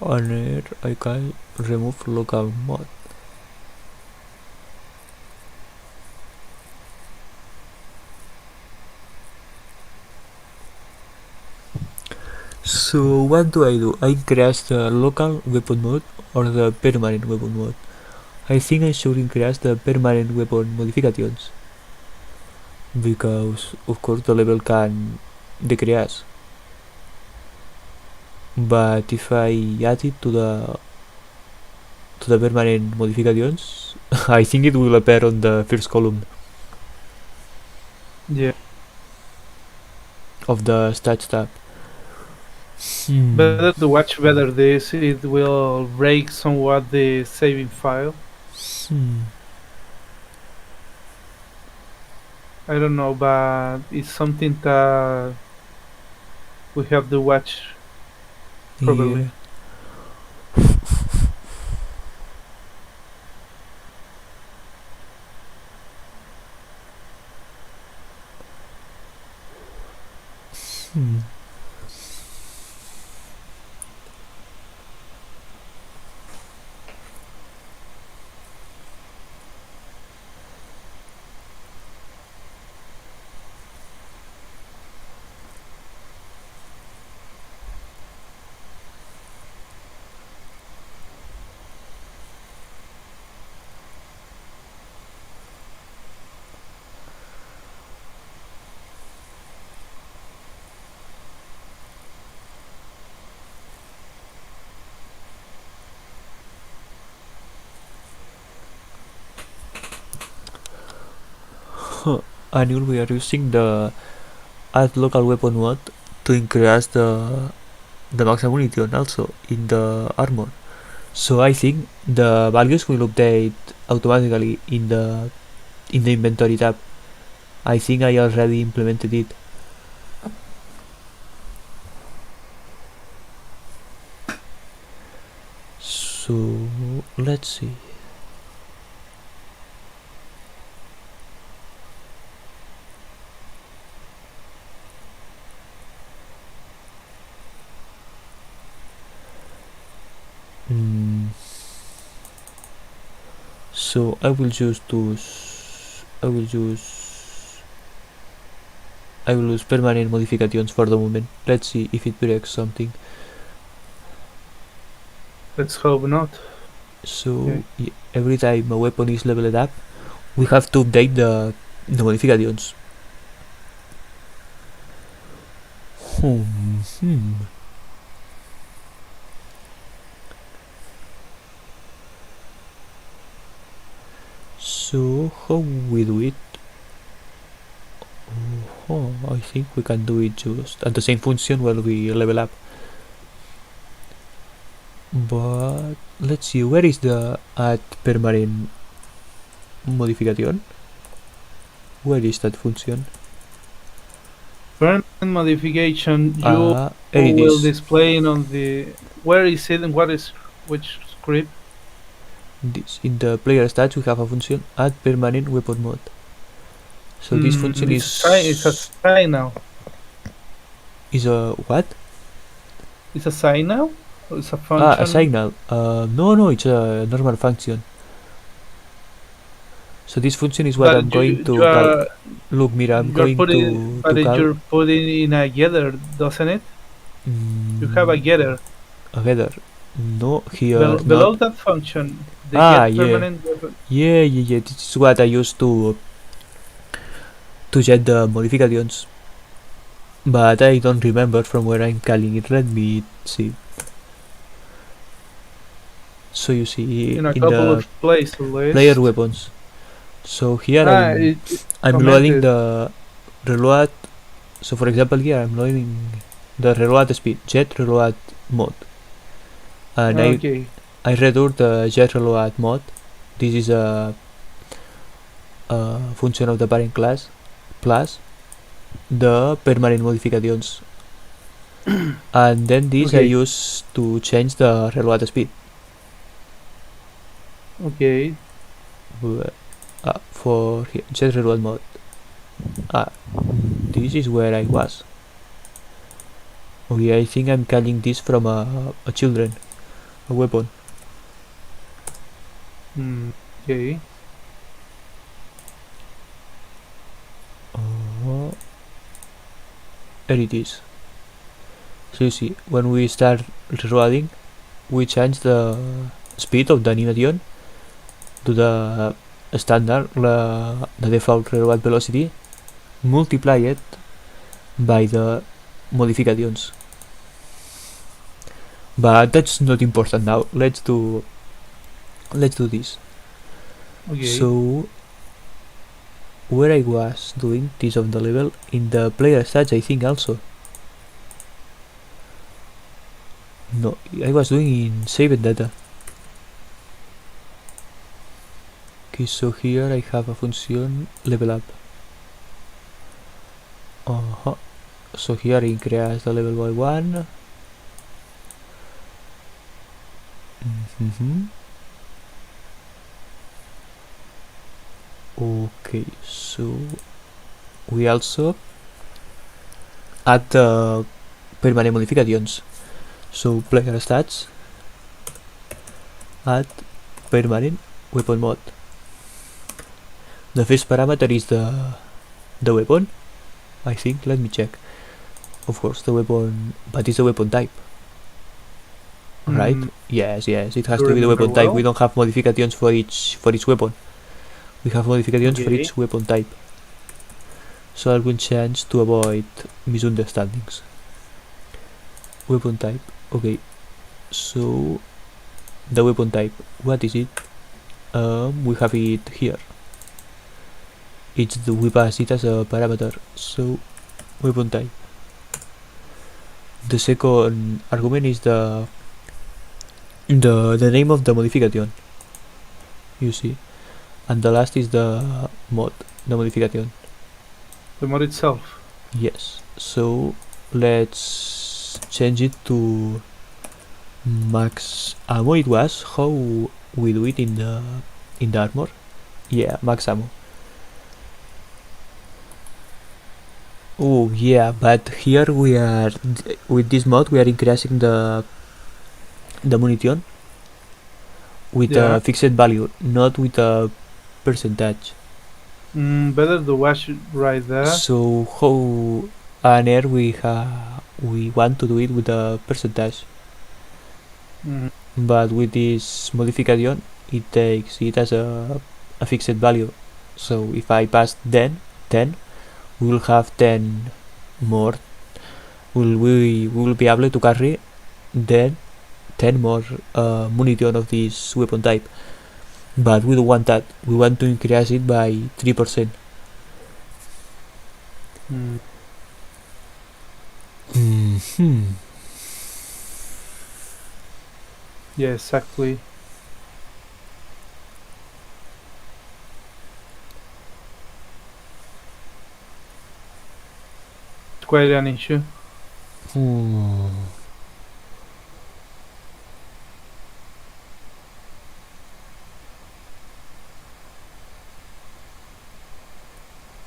On here I can remove local mod. So what do? I create the local weapon mode or the permanent weapon mode? I think I should increase the permanent weapon modifications, because of course the level can decrease. But if I add it to the permanent modifications, I think it will appear on the first column. Yeah. Of the stats tab. Better to watch better this. It will break somewhat the saving file. I don't know, but it's something that we have to watch properly. Yeah. And we are using the add local weapon mod to increase the maximum munition also in the armor. So I think the values will update automatically in the inventory tab. I think I already implemented it. So let's see. So I will use permanent modifications for the moment. Let's see if it breaks something. Let's hope not. So every time a weapon is leveled up, we have to update the modifications. So how we do it? I think we can do it just at the same function while we level up. But let's see, where is the add permanent modification? Where is that function? Permanent modification you it will is. display on the where is it and what is which script? In the player stats we have a function add permanent weapon mod. So this function it's a signal. Is a what? It's a signal? Or it's a function? A signal. No, it's a normal function. So this function is what I'm going to look. Mira, I'm going to call. You're putting in a getter, doesn't it? You have a getter. A getter. No, here. Below that function. Yeah. This is what I used to to get the modifications, but I don't remember from where I'm calling it. Let me see. So you see In a in couple the of places player list. weapons. So here It's I'm loading commented. the reload. So for example here I'm loading the reload speed, jet reload mode, and Okay. I redo the jet reload mode. This is a function of the parent class plus the permanent modifications, and then this I Okay. use to change the reload speed. Okay. For jet reload mode. This is where I was. Okay, I think I'm calling this from a children, a weapon. Okay. There it is. So you see, when we start reloading, we change the speed of the animation to the standard, the default reload velocity, multiply it by the modifications. But that's not important now. Let's do this. Okay. So where I was doing this on the level in the player stats, I think also. No, I was doing in saved data. Okay, so here I have a function level up. So here I increase the level by 1. Okay, so we also add the permanent modifications. So player stats, add permanent weapon mode. The first parameter is the weapon, I think. Let me check. Of course, the weapon, but it's the weapon type, right? Yes, it has to be the weapon type. We don't have modifications for each weapon. We have modifications for each weapon type. So I will change to avoid misunderstandings. Weapon type. Okay, so the weapon type, what is it? We have it here. We pass it as a parameter. So weapon type. The second argument is the name of the modification. You see, and the last is the mod, the modification. The mod itself. Yes. So let's change it to max ammo. It was how we do it in the armor. Yeah, max ammo. Oh yeah, but here we are with this mod we are increasing the munition with a fixed value, not with a percentage. Better to watch right there. So how on air we want to do it with a percentage, but with this modification it takes it as a fixed value. So if I pass 10, we will have 10 more. We will be able to carry then 10 more munition of this weapon type, but we don't want that. We want to increase it by 3%. Yeah, exactly. It's quite an issue.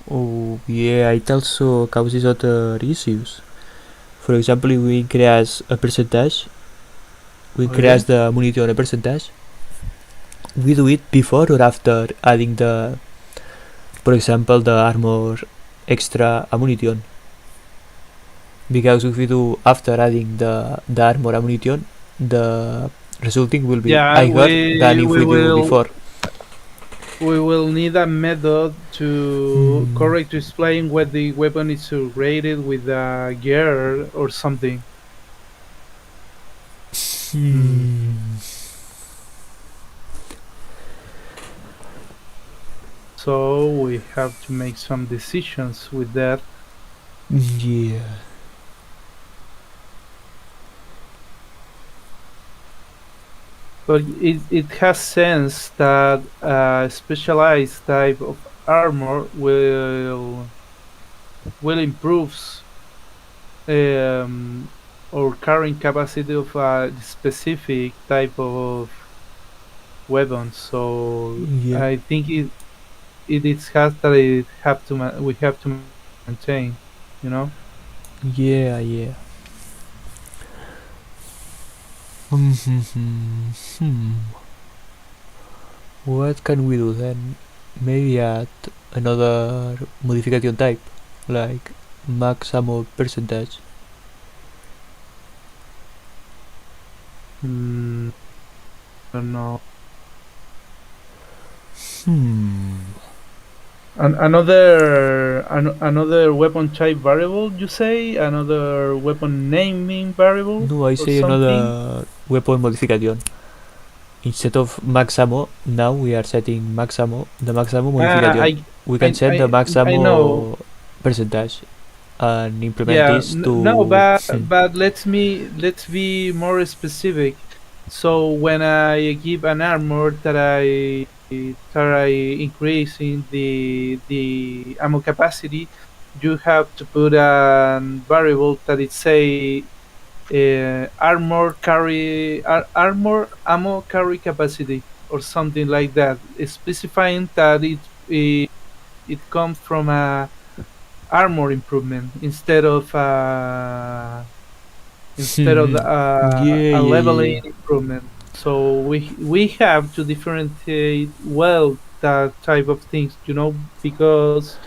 Oh yeah, it also causes other issues. For example, if we increase a percentage, we increase the munition a percentage. We do it before or after adding the, for example, the armor extra ammunition. Because if we do after adding the armor ammunition, the resulting will be higher than if we do before. we will need a method to Hmm. correct to explain whether the weapon is rated with a gear or something. Hmm. Hmm. So we have to make some decisions with that. Yeah. But it has sense that a specialized type of armor will improve um, or carrying capacity of a specific type of weapon. So Yeah. I think it is has that it have to we have to maintain, you know. Yeah. Yeah. Hmm. What can we do then? Maybe add another modification type, like max ammo percentage. Mm, I don't know. Hmm. Another weapon type variable, you say? Another weapon naming variable No, I or say something? another weapon modification. Instead of max ammo, now we are setting max ammo. The max ammo Ah, modification. We can set the max I know. ammo percentage and implement Yeah, this no, to. but let's be more specific. So when I give an armor that I increase in the ammo capacity, you have to put a variable that it say armor ammo carry capacity or something like that, specifying that it comes from a armor improvement instead of Yeah, a yeah, leveling yeah. improvement. So we have to differentiate well that type of things, because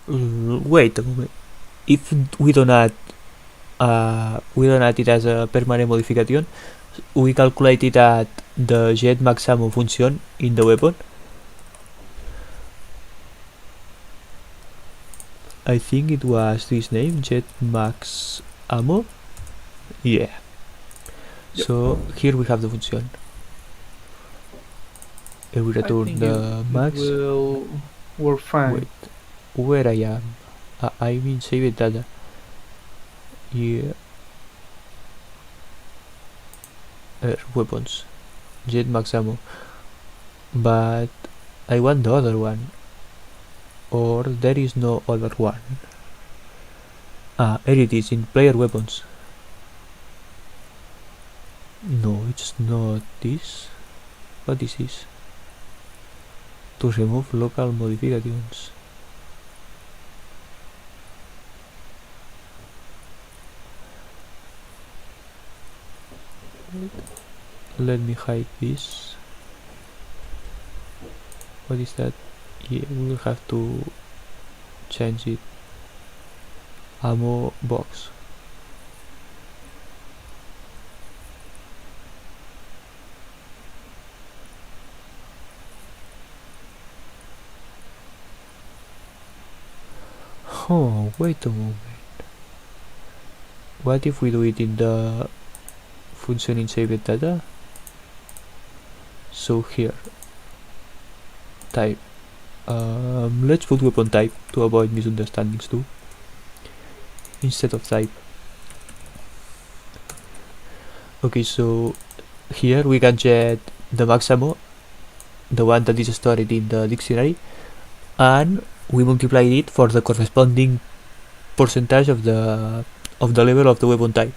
Wait a moment. If we don't add it as a permanent modification, we calculate it at the jet max ammo function in the weapon. I think it was this name, jet max ammo. Yeah. yep, So here we have the function. And we I return think the it max. will work Wait, fine. where I am? I mean save data. Yeah. Weapons. Jet max ammo. But I want the other one. Or there is no other one. Here it is in player weapons. No, it's not this. What is this? To remove local modifications. Let me hide this. What is that? Yeah, we will have to change it. Ammo box. Oh, wait a moment. What if we do it in the function in saved data? So here, type. Let's put weapon type to avoid misunderstandings too. Instead of type. Okay, so here we can get the max ammo, the one that is stored in the dictionary, and we multiply it for the corresponding percentage of the level of the weapon type.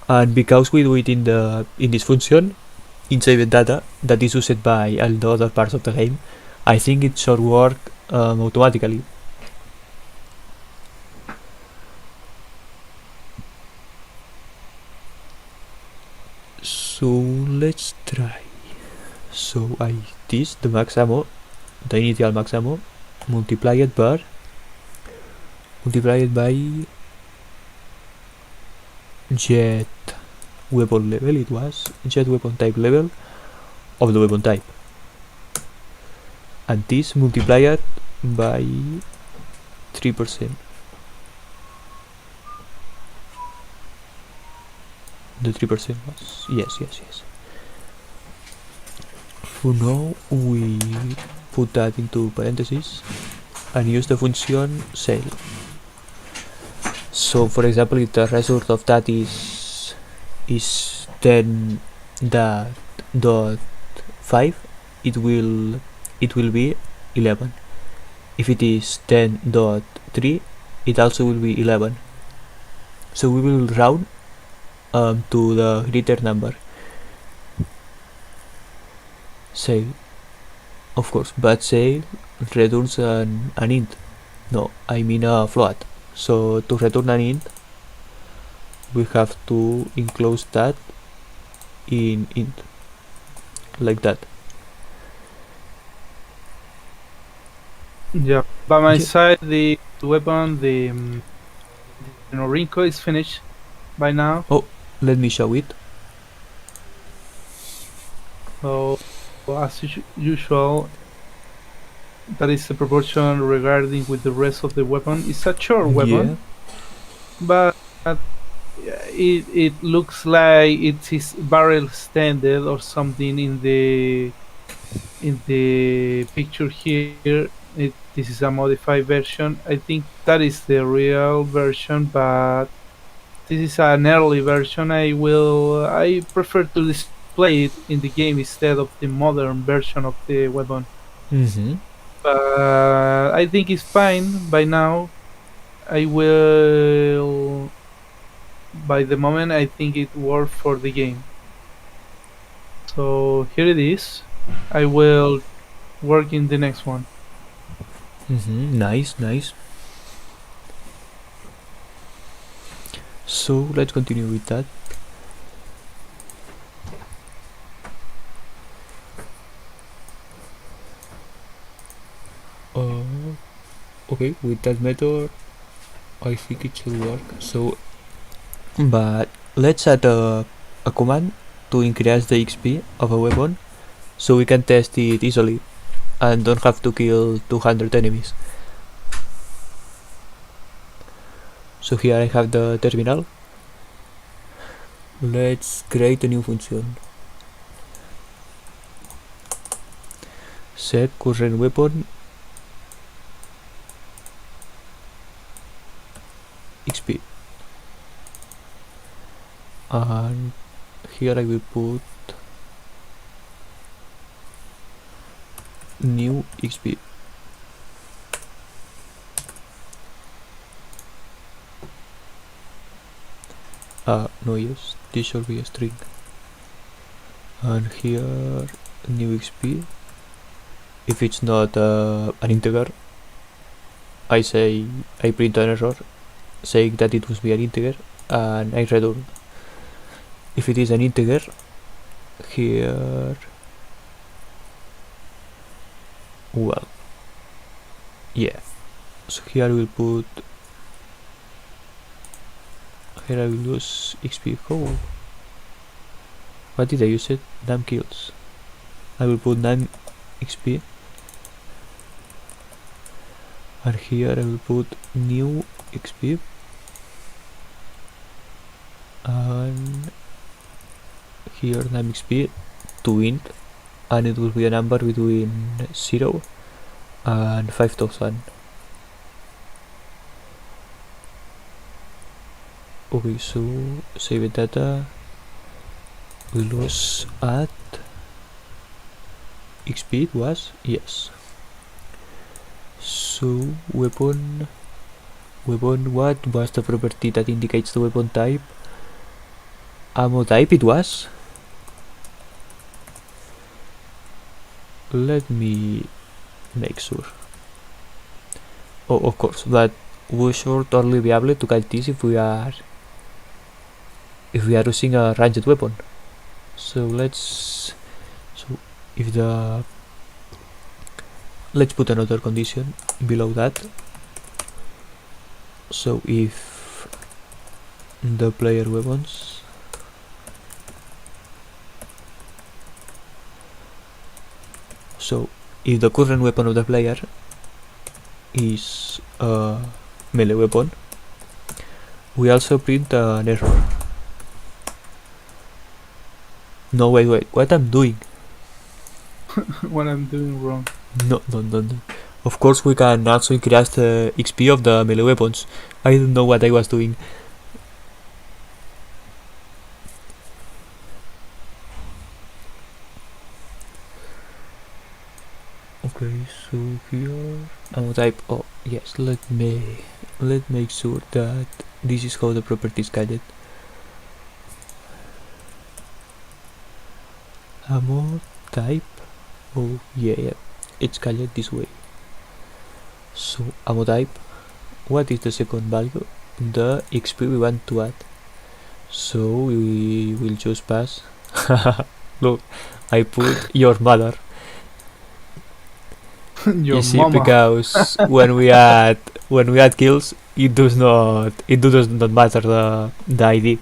And because we do it in this function in saved data that is used by all the other parts of the game, I think it should work automatically. So let's try. So I this the max ammo, the initial max ammo, multiplied by jet weapon level. It was jet weapon type level of the weapon type, and this multiplied by 3%. The 3% was yes. For now, we put that into parentheses and use the function sale. So, for example, if the result of that is 10 dot 5, it will be 11. If it is 10.3, it also will be 11. So we will round to the greater number. Sale, of course, but sale returns an int. No, I mean a float. So to return an int, we have to enclose that in int, like that. Yeah, by my side, the weapon, the Norinco is finished by now. Oh, let me show it. So, as usual, that is the proportion regarding with the rest of the weapon. It's a short weapon, but it looks like it is barrel standard or something in the picture here. This is a modified version. I think that is the real version, but this is an early version. I prefer to display it in the game instead of the modern version of the weapon. But I think it's fine by now. I will. By the moment, I think it worked for the game. So here it is. I will work in the next one. Nice. So let's continue with that. Okay, with that method, I think it should work. So, but let's add a command to increase the XP of a weapon, so we can test it easily and don't have to kill 200 enemies. So here I have the terminal. Let's create a new function. Set current weapon XP, and here I will put new XP. No, yes, this should be a string. And here new XP. If it's not an integer, I print an error saying that it must be an integer, and I return. If it is an integer, here, well, yeah. So here I will put. Here I will use XP. Oh, what did I use it? Num kills. I will put num XP, and here I will put new XP, and here num XP to int, and it will be a number between 0 and 5000. Okay, so save data. We lose at XP. It was yes. So weapon, what was the property that indicates the weapon type? Ammo type it was. Let me make sure. Oh, of course, but we should only be able to get this if we are using a ranged weapon. So let's put another condition below that. So if the player weapons So if the current weapon of the player is a melee weapon, we also print an error. No, wait, what I'm doing? What I'm doing wrong. No. Of course we can also increase the XP of the melee weapons. I don't know what I was doing. Okay, so here I'm gonna type. Oh yes, let make sure that this is how the properties guided. Ammo type. Oh yeah, it's guided this way. So ammo type. What is the second value? The XP we want to add. So we will just pass. Look, I put your mother. Your You see, mama. because when we add kills, it does not matter the ID.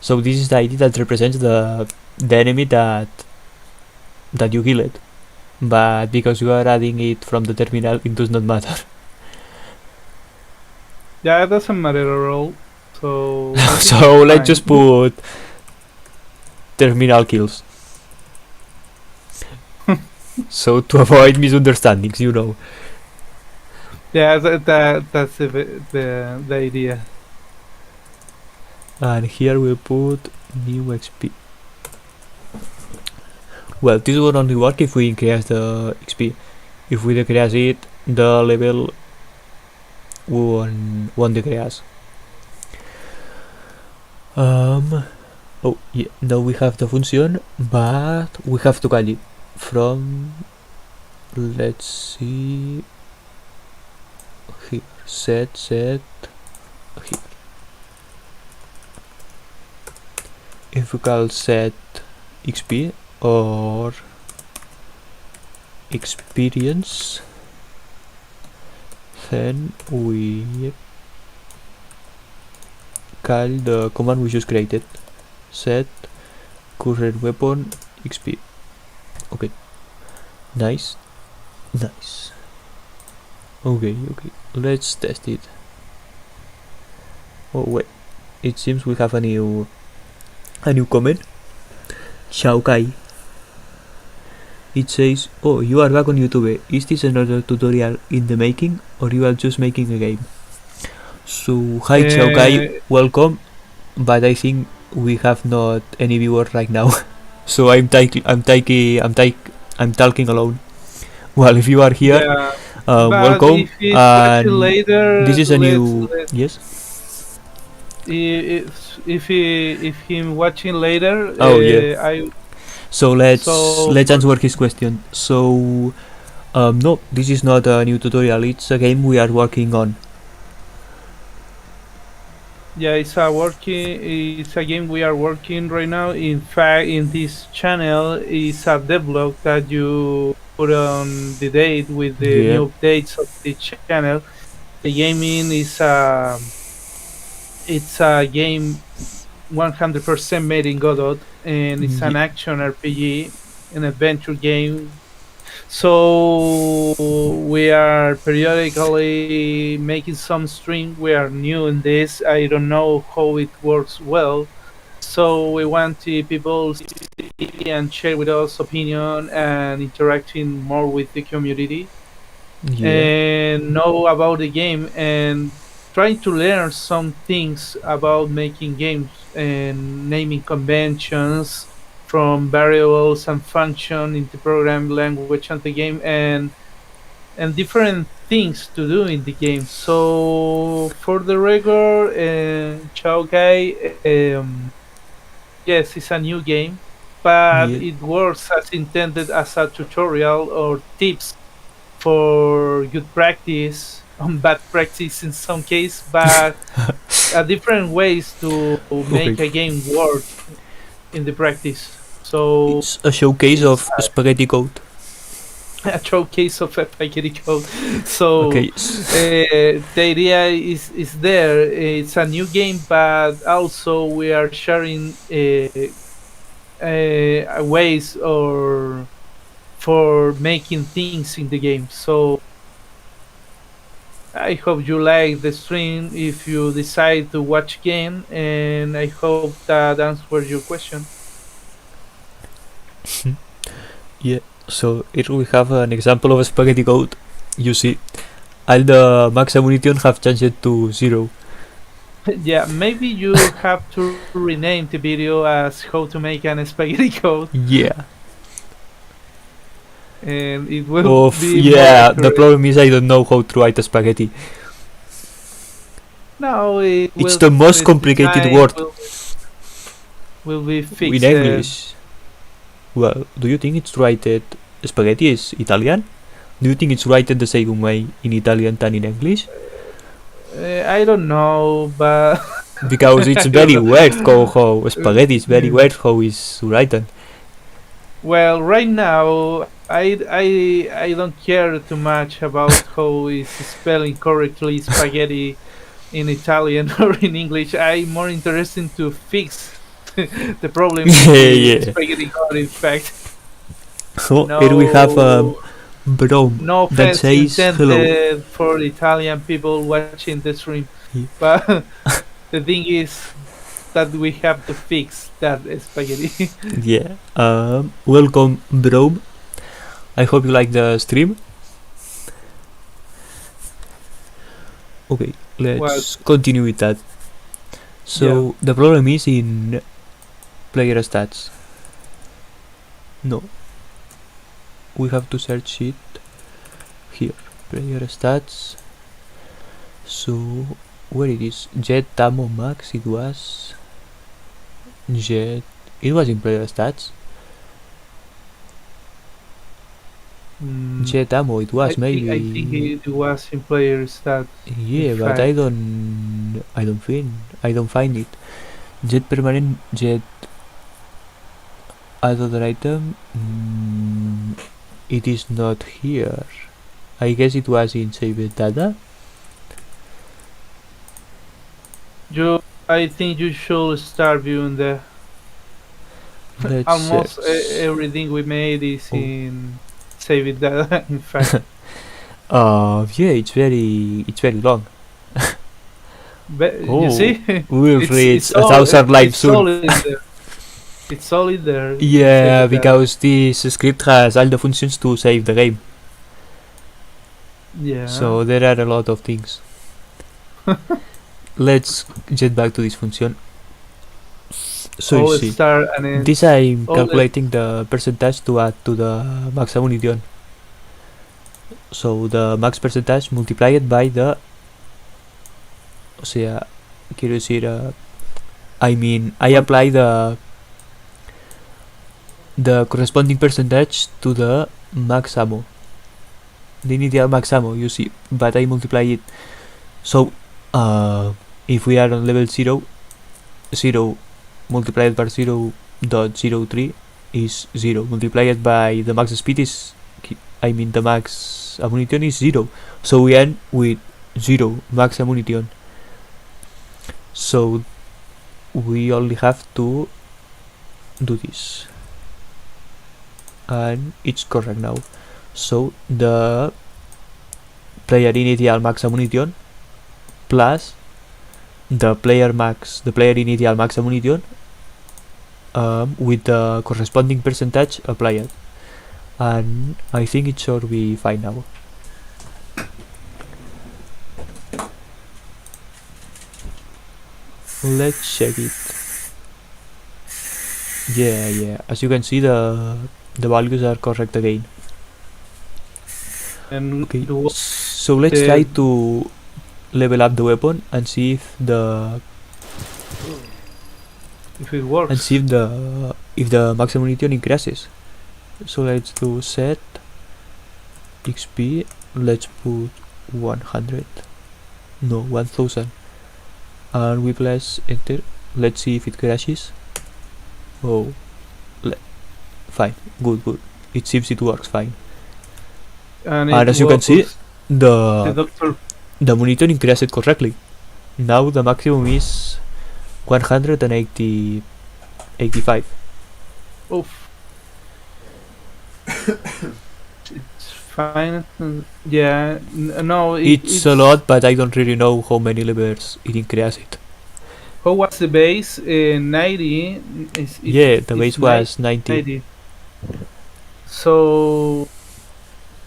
So this is the ID that represents the enemy that you killed. But because you are adding it from the terminal, it does not matter. Yeah, it doesn't matter at all. So So let's just put terminal kills. So to avoid misunderstandings, you know. Yeah, that's the idea. And here we put new XP. Well, this will only work if we increase the XP. If we decrease it, the level won't decrease. Oh yeah, now we have the function, but we have to call it from, let's see, here, set here. If we call set XP or experience, then we call the command we just created, set current weapon XP. Okay, nice. Okay, let's test it. Oh wait, it seems we have a new comment. Xiao Kai. It says, "Oh, you are back on YouTube. Is this another tutorial in the making, or you are just making a game?" So hi Xiao Kai, welcome. But I think we have not any viewer right now, so I'm talking alone. Well, if you are here, Yeah, welcome. if he's And later, this is a new yes. If him watching later, Oh yeah. So let's answer his question. So no, this is not a new tutorial. It's a game we are working on. Yeah, it's a game we are working right now. In fact, in this channel is a devlog that you put on the date with the new updates of the channel. The gaming is it's a game 100% made in Godot, and it's an action RPG, an adventure game. So we are periodically making some stream. We are new in this. I don't know how it works well. So we want people to see and share with us opinion and interacting more with the community and know about the game and trying to learn some things about making games and naming conventions from variables and function in the programming language of the game and different things to do in the game. So for the record, Chao Kai, yes, it's a new game, but it works as intended as a tutorial or tips for good practice on bad practice in some case, but different ways to make a game work in the practice. So it's a showcase of spaghetti code. A showcase of spaghetti code. So the idea is there. It's a new game, but also we are sharing ways or for making things in the game. So I hope you like the stream if you decide to watch again, and I hope that answers your question. Yeah. So here we have an example of a spaghetti code. You see, all the max ammunition have changed to 0. Yeah, maybe you have to rename the video as how to make an spaghetti code, Yeah. and it will be more Yeah. The accurate. problem is I don't know how to write a spaghetti. No, it It's will, the most with the complicated time word will be in fixed. English. Well, do you think it's written spaghetti is Italian? Do you think it's written the same way in Italian than in English? I don't know, but Because it's I don't very know. weird how spaghetti is very weird how it's written. Well, right now I don't care too much about how is spelling correctly spaghetti in Italian or in English. I'm more interested to fix the problem with the Yeah. spaghetti code. In fact, So here we have no, Brom no that offense says hello. intended for Italian people watching the stream, Yeah. but the thing is that we have to fix that spaghetti. Yeah. Welcome, Brom. I hope you like the stream. Okay, Well, let's continue with that. So yeah. the problem is in player stats. No, we have to search it here. Player stats. So where it is? Jet ammo max. It was jet. It was in player stats. Jet ammo. It was maybe. I think it was in player stats. Yeah, In but fact. I don't find it. Jet permanent jet other item. It is not here. I guess it was in saved data. I think you should start viewing the Let's almost search. everything we made is Oh. in saving data. In fact, Yeah, it's very long. but you Oh, see, we'll reach it's a all thousand live it's all soon. in there. It's all in there. in Yeah, saving data. because this script has all the functions to save the game. Yeah. So there are a lot of things. Let's get back to this function. So you all see, start and end. this I'm all calculating the percentage to add to the max ammunition. So the max percentage multiplied by the, o sea, quiero decir, I mean, I apply the corresponding percentage to the max ammo, the initial max ammo, you see, but I multiply it. So if we are on level 0, 0 multiplied by 0.03 is 0, multiplied by the max speed is, I mean the max ammunition is 0, so we end with 0 max ammunition. So we only have to do this and it's correct now. So the player initial max ammunition plus the player initial max ammunition with the corresponding percentage applied, and I think it should be fine now. Let's check it. Yeah, as you can see the values are correct again. and Okay, it was so let's the- try to level up the weapon and see if it works. if the max ammunition increases. So let's do set XP. Let's put 100. No, 1000. And we press enter. Let's see if it crashes. Oh, fine, good. It seems it works fine. And And as you can see, the the doctor ammunition increased correctly. Now the maximum is 185. oof. It's fine. Yeah, no, It's a it's. lot, but I don't really know how many levels it increased it. How was the base? 90 Yeah, the it's base was 90. 90. So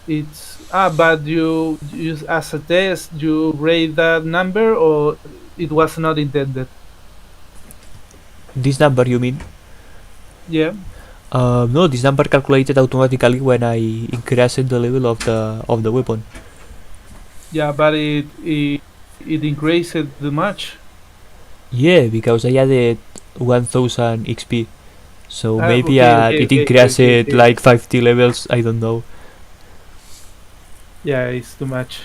it's but you use as a test you rate that number or it was not intended. This number, you mean? Yeah, No, this number calculated automatically when I increased the level of the weapon. yeah, but it increased too much. Yeah, because I added 1000 XP. So maybe Okay, okay, it okay, okay, increased okay, it okay. like 50 levels. I don't know. Yeah, it's too much.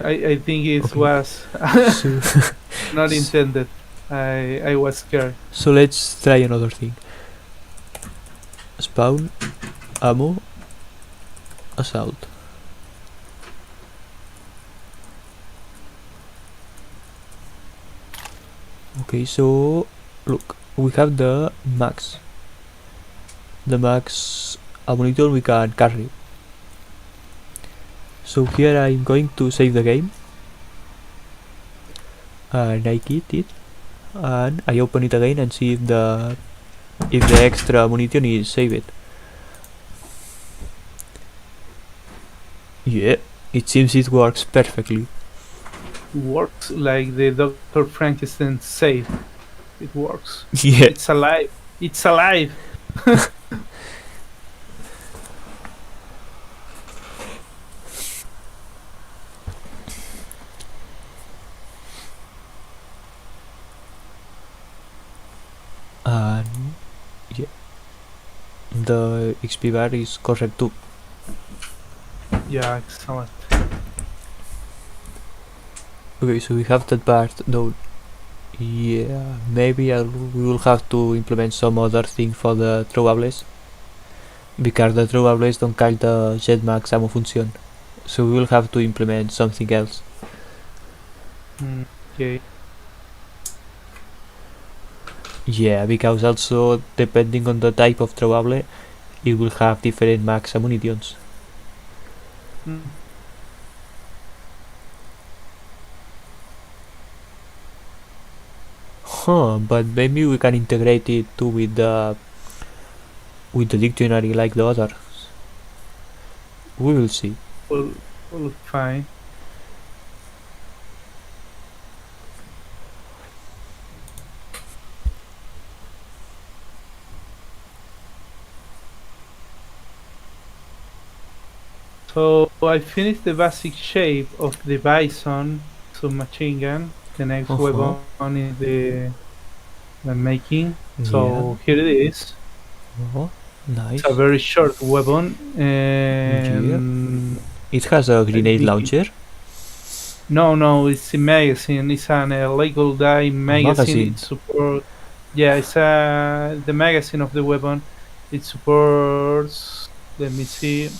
I think it Okay. was So not intended. I was scared. so let's try another thing. Spawn, ammo, assault. Okay, so look, we have the max ammunition we can carry. So here I'm going to save the game, and I quit it, and I open it again and see if the extra ammunition is saved. Yeah, it seems it works perfectly. Works like the Dr. Frankenstein said. It works. Yeah, It's alive. It's alive. and yeah, the XP bar is correct too. Yeah, excellent. Okay, so we have that part done. Yeah, maybe we will have to implement some other thing for the throwables, because the throwables don't call the jetmax ammo function. So we will have to implement something else. Okay. Yeah, because also depending on the type of throwable, it will have different max ammunitions. Mm. Huh, but maybe we can integrate it too with the dictionary like the others. We will see. Will will fine. So I finished the basic shape of the Bison submachine gun. The next Uh-huh. weapon is the I'm making. Yeah. So here it is. Oh, It's a nice. very short weapon, Yeah. and It has a I grenade think launcher. no, it's a magazine. It's an illegal die A magazine. magazine. It support. Yeah, it's the magazine of the weapon. It supports. Let me see.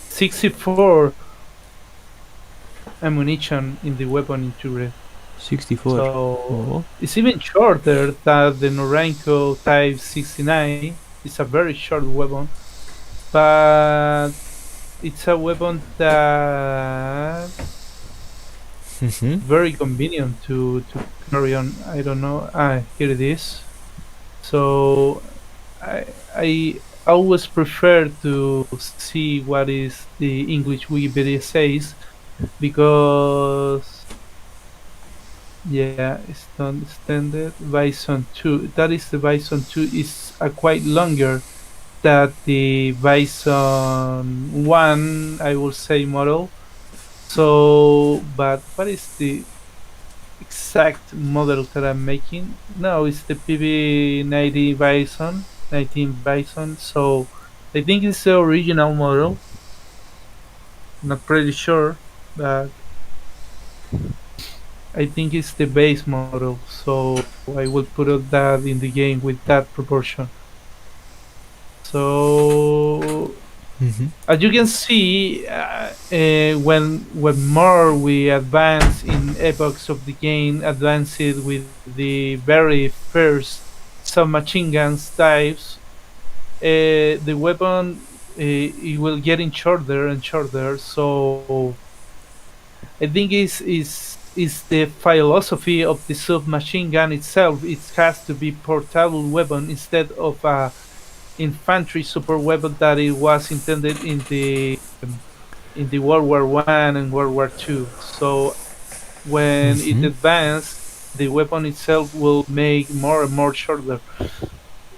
64 ammunition in the weapon interior. 64. So Oh. it's even shorter than the Norenko Type 69. It's a very short weapon, but it's a weapon that Mm-hmm. very convenient to carry on. I don't know. Here it is. So I always prefer to see what is the English Wikipedia says because yeah, it's not extended. Bison 2. That is the Bison 2 is a quite longer that the Bison 1, I will say, model. So, but what is the exact model that I'm making? No, it's the PB90 Bison, 19 Bison. So, I think it's the original model. Not pretty sure, but I think it's the base model. So, I will put that in the game with that proportion. So Mm-hmm. as you can see, when more we advance in epochs of the game, advance it with the very first submachine guns types, the weapon it will getting shorter and shorter. So I think is the philosophy of the submachine gun itself. It has to be portable weapon instead of a infantry super weapon that it was intended in the World War One and World War Two. So when it Mm-hmm. advanced, the weapon itself will make more and more shorter.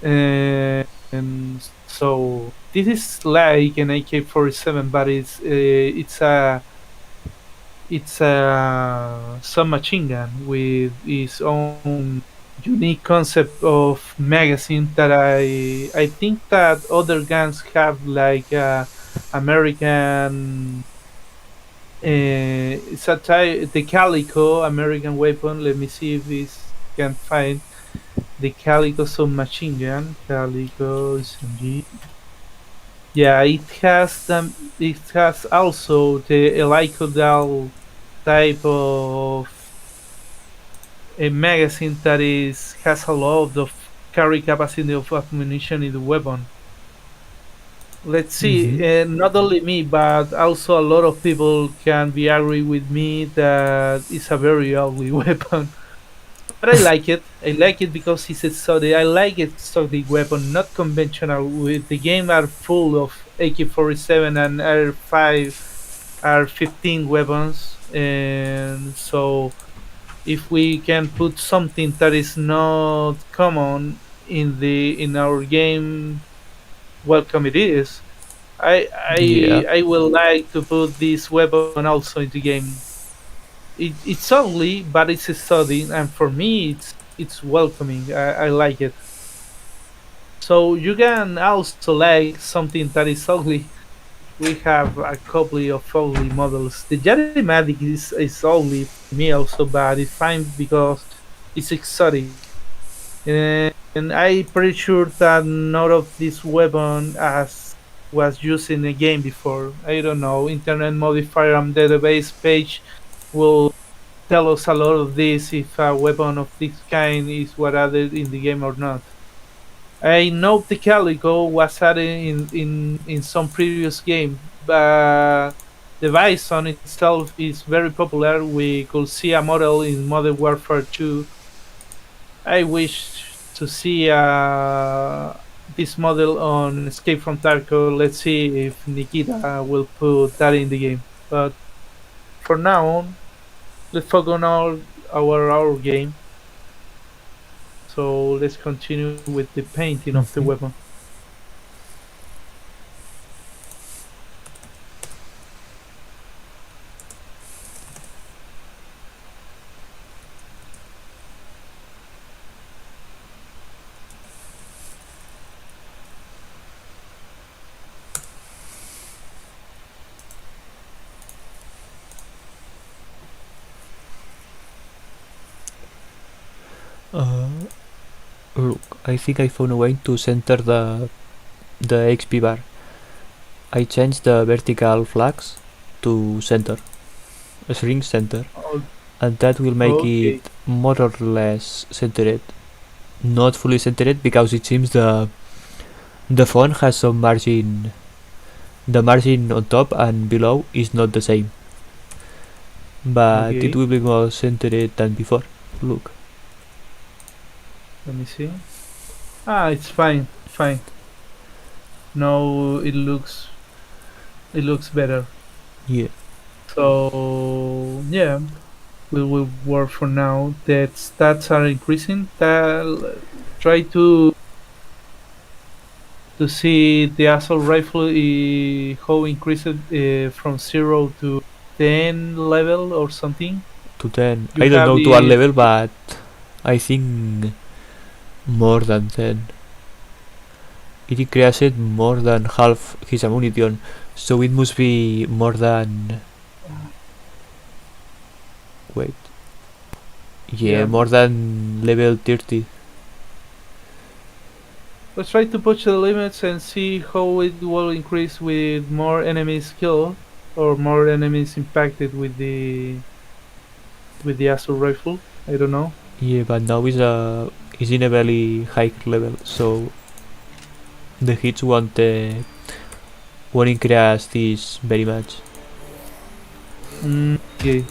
And so this is like an AK-47, but it's a submachine gun with its own unique concept of magazine that I think that other guns have like American it's a type the Calico American weapon. Let me see if this can find the Calico submachine gun. Calico SMG. Yeah, it has them. It has also the helicoidal type of a magazine that is has a lot of carry capacity of ammunition in the weapon. Let's see, Mm-hmm. not only me, but also a lot of people can be agree with me that it's a very ugly weapon. But I like it. I like it because it's exotic. I like exotic weapon, not conventional. With the game are full of AK-47 and R5, R15 weapons, and so if we can put something that is not common in our game, welcome it is. Yeah. I will like to put this weapon also in the game. It's ugly, but it's a study, and for me, it's welcoming. I like it. So you can also like something that is ugly. We have a couple of ugly models. The Jadimatic is ugly for me also, but it's fine because it's exotic. And I pretty sure that none of this weapon as was used in the game before. I don't know. Internet Modifier and database page will tell us a lot of this if a weapon of this kind is what added in the game or not. I know the Calico was added in some previous game, but the Bison itself is very popular. We could see a model in Modern Warfare 2. I wish to see this model on Escape from Tarkov. Let's see if Nikita will put that in the game. But for now, let's focus on our game. So let's continue with the painting of the Mm-hmm. weapon. Uh, Look, I think I found a way to center the XP bar. I changed the vertical flags to center, shrink center, Oh, and that will make okay. it more or less centered. Not fully centered because it seems the font has some margin. The margin on top and below is not the same, but it Okay. will be more centered than before. Look, Let me see. Ah, it's fine. Fine. No, it looks better. yeah. So yeah, we will work for now. That stats are increasing. Try to see the assault rifle how increased from 0 to 10 level or something. To 10. You I don't have know to what it. level, but I think more than 10. It increased more than half his ammunition, so it must be more than. Wait. Yeah, Yeah. more than level 30. Let's try to push the limits and see how it will increase with more enemies killed or more enemies impacted with the assault rifle. I don't know. Yeah, but now is in a very high level, so the hits won't won't increase this very much. Okay.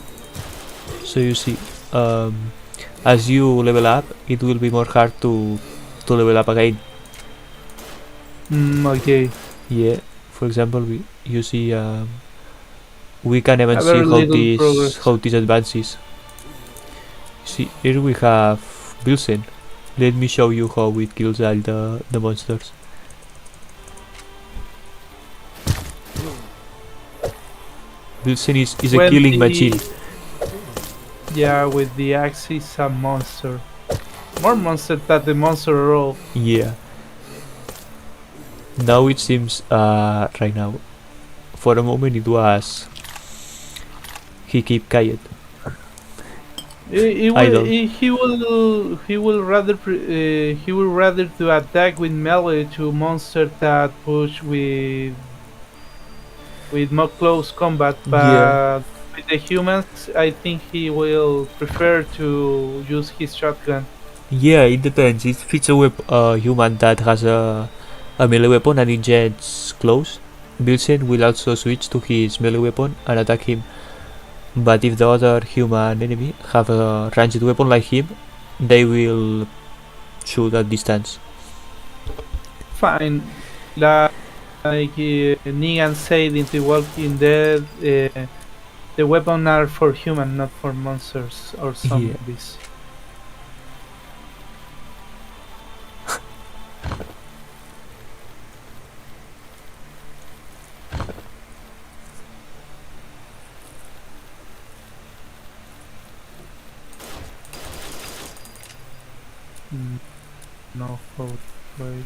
So you see, as you level up, it will be more hard to level up again. Okay. Yeah. For example, you see, we can even A see very little progress. how this advances. See, here we have Bilsen. Let me show you how it kills all the monsters. Bilsen is a When killing the machine. yeah, with the axe is a monster. More monster than the monster roll. Yeah. Now it seems, right now, for a moment it was he keep quiet, idle. He will rather he will rather to attack with melee to monster that push with more close combat, Yeah. but with the humans, I think he will prefer to use his shotgun. Yeah, it depends. If it's a human that has a melee weapon and injects close, Bilsen will also switch to his melee weapon and attack him. But if the other human enemy have a ranged weapon like him, they will shoot at distance. Fine, like Negan said in The Walking Dead, the weapons are for human, not for monsters or Yeah. zombies. No, hold, wait.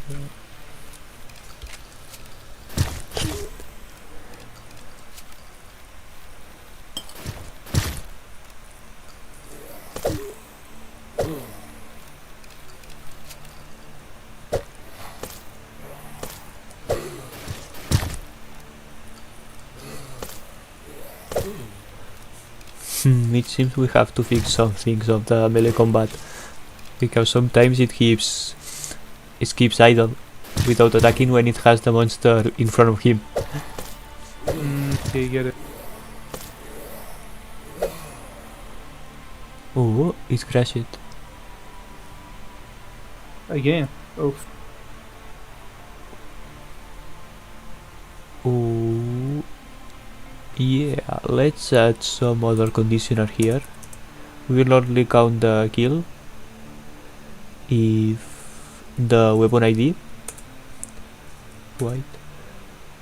It seems we have to fix some things of the melee combat because sometimes it keeps idle without attacking when it has the monster in front of him. Okay, get it. Oh, it crashed. Again. Oh, Oh, yeah. Let's add some other conditioner here. We will only count the kill if the weapon ID. Right.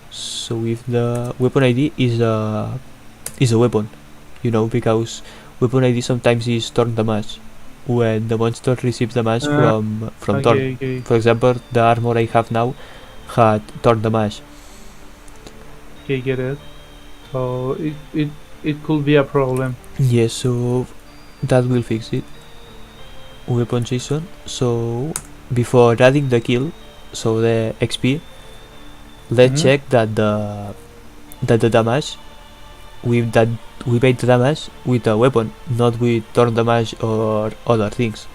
So if the weapon ID is a weapon, because weapon ID sometimes is turn damage when the monster receives damage from turn. okay. For example, the armor I have now had turn damage. Okay, get it. So it could be a problem. Yes, so that will fix it. Weapon season. So before adding the kill, so the XP, let's check that the damage we made the damage with a weapon, not with turn damage or other things.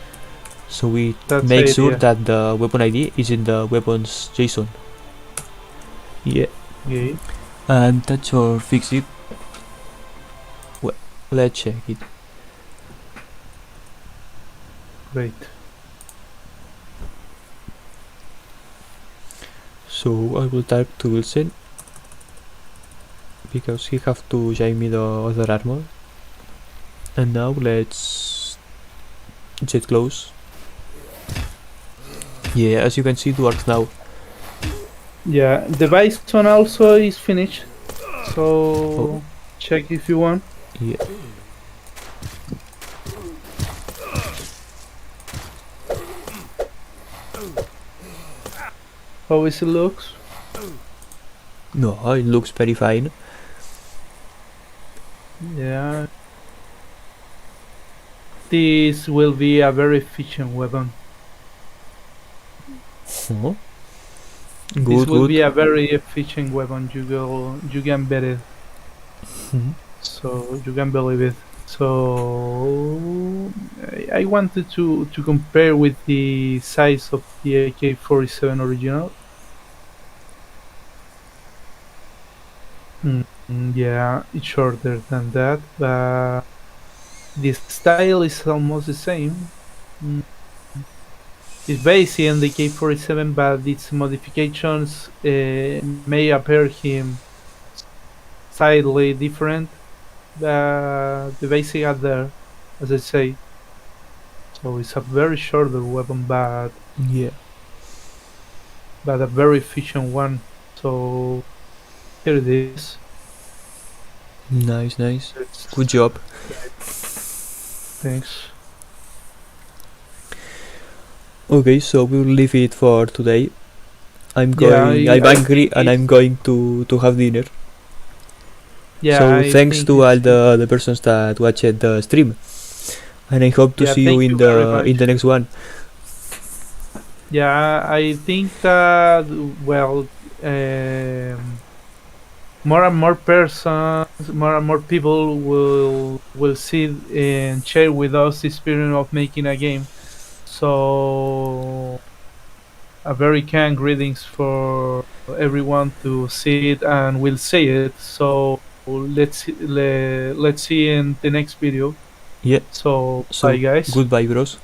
So we make sure that the weapon ID is in the weapons JSON. Yeah. Okay. And that should fix it. Well, let's check it. Great. So I will type to Wilson because he have to show me the other armor. And now let's get close. Yeah, as you can see, it works now. Yeah, the bison also is finished. So check if you want. Yeah. How is it looks? No, it looks very fine. Yeah. This will be a very efficient weapon. Huh? This will be a very efficient weapon. You can bet it. So you can believe it. So I wanted to compare with the size of the AK-47 original. Yeah, it's shorter than that, but the style is almost the same. Mm, It's based in the K47, but its modifications may appear him slightly different. The basic are there, as I say. So it's a very shorter weapon, Yeah. but a very efficient one. So here it is. Nice, nice. It's, Good job. thanks. Okay, so we'll leave it for today. I'm Yeah, going. I'm I hungry think and I'm it's going to have dinner. yeah. So I thanks think to all it's the persons that watched the stream, and I hope to yeah. see you Thank you very much. in the next one. Yeah, I think that well, um, more and more persons, more and more people will see and share with us the experience of making a game. So a very kind greetings for everyone to see it and will say it. So let's see in the next video. Yeah. So bye So guys. goodbye, bros.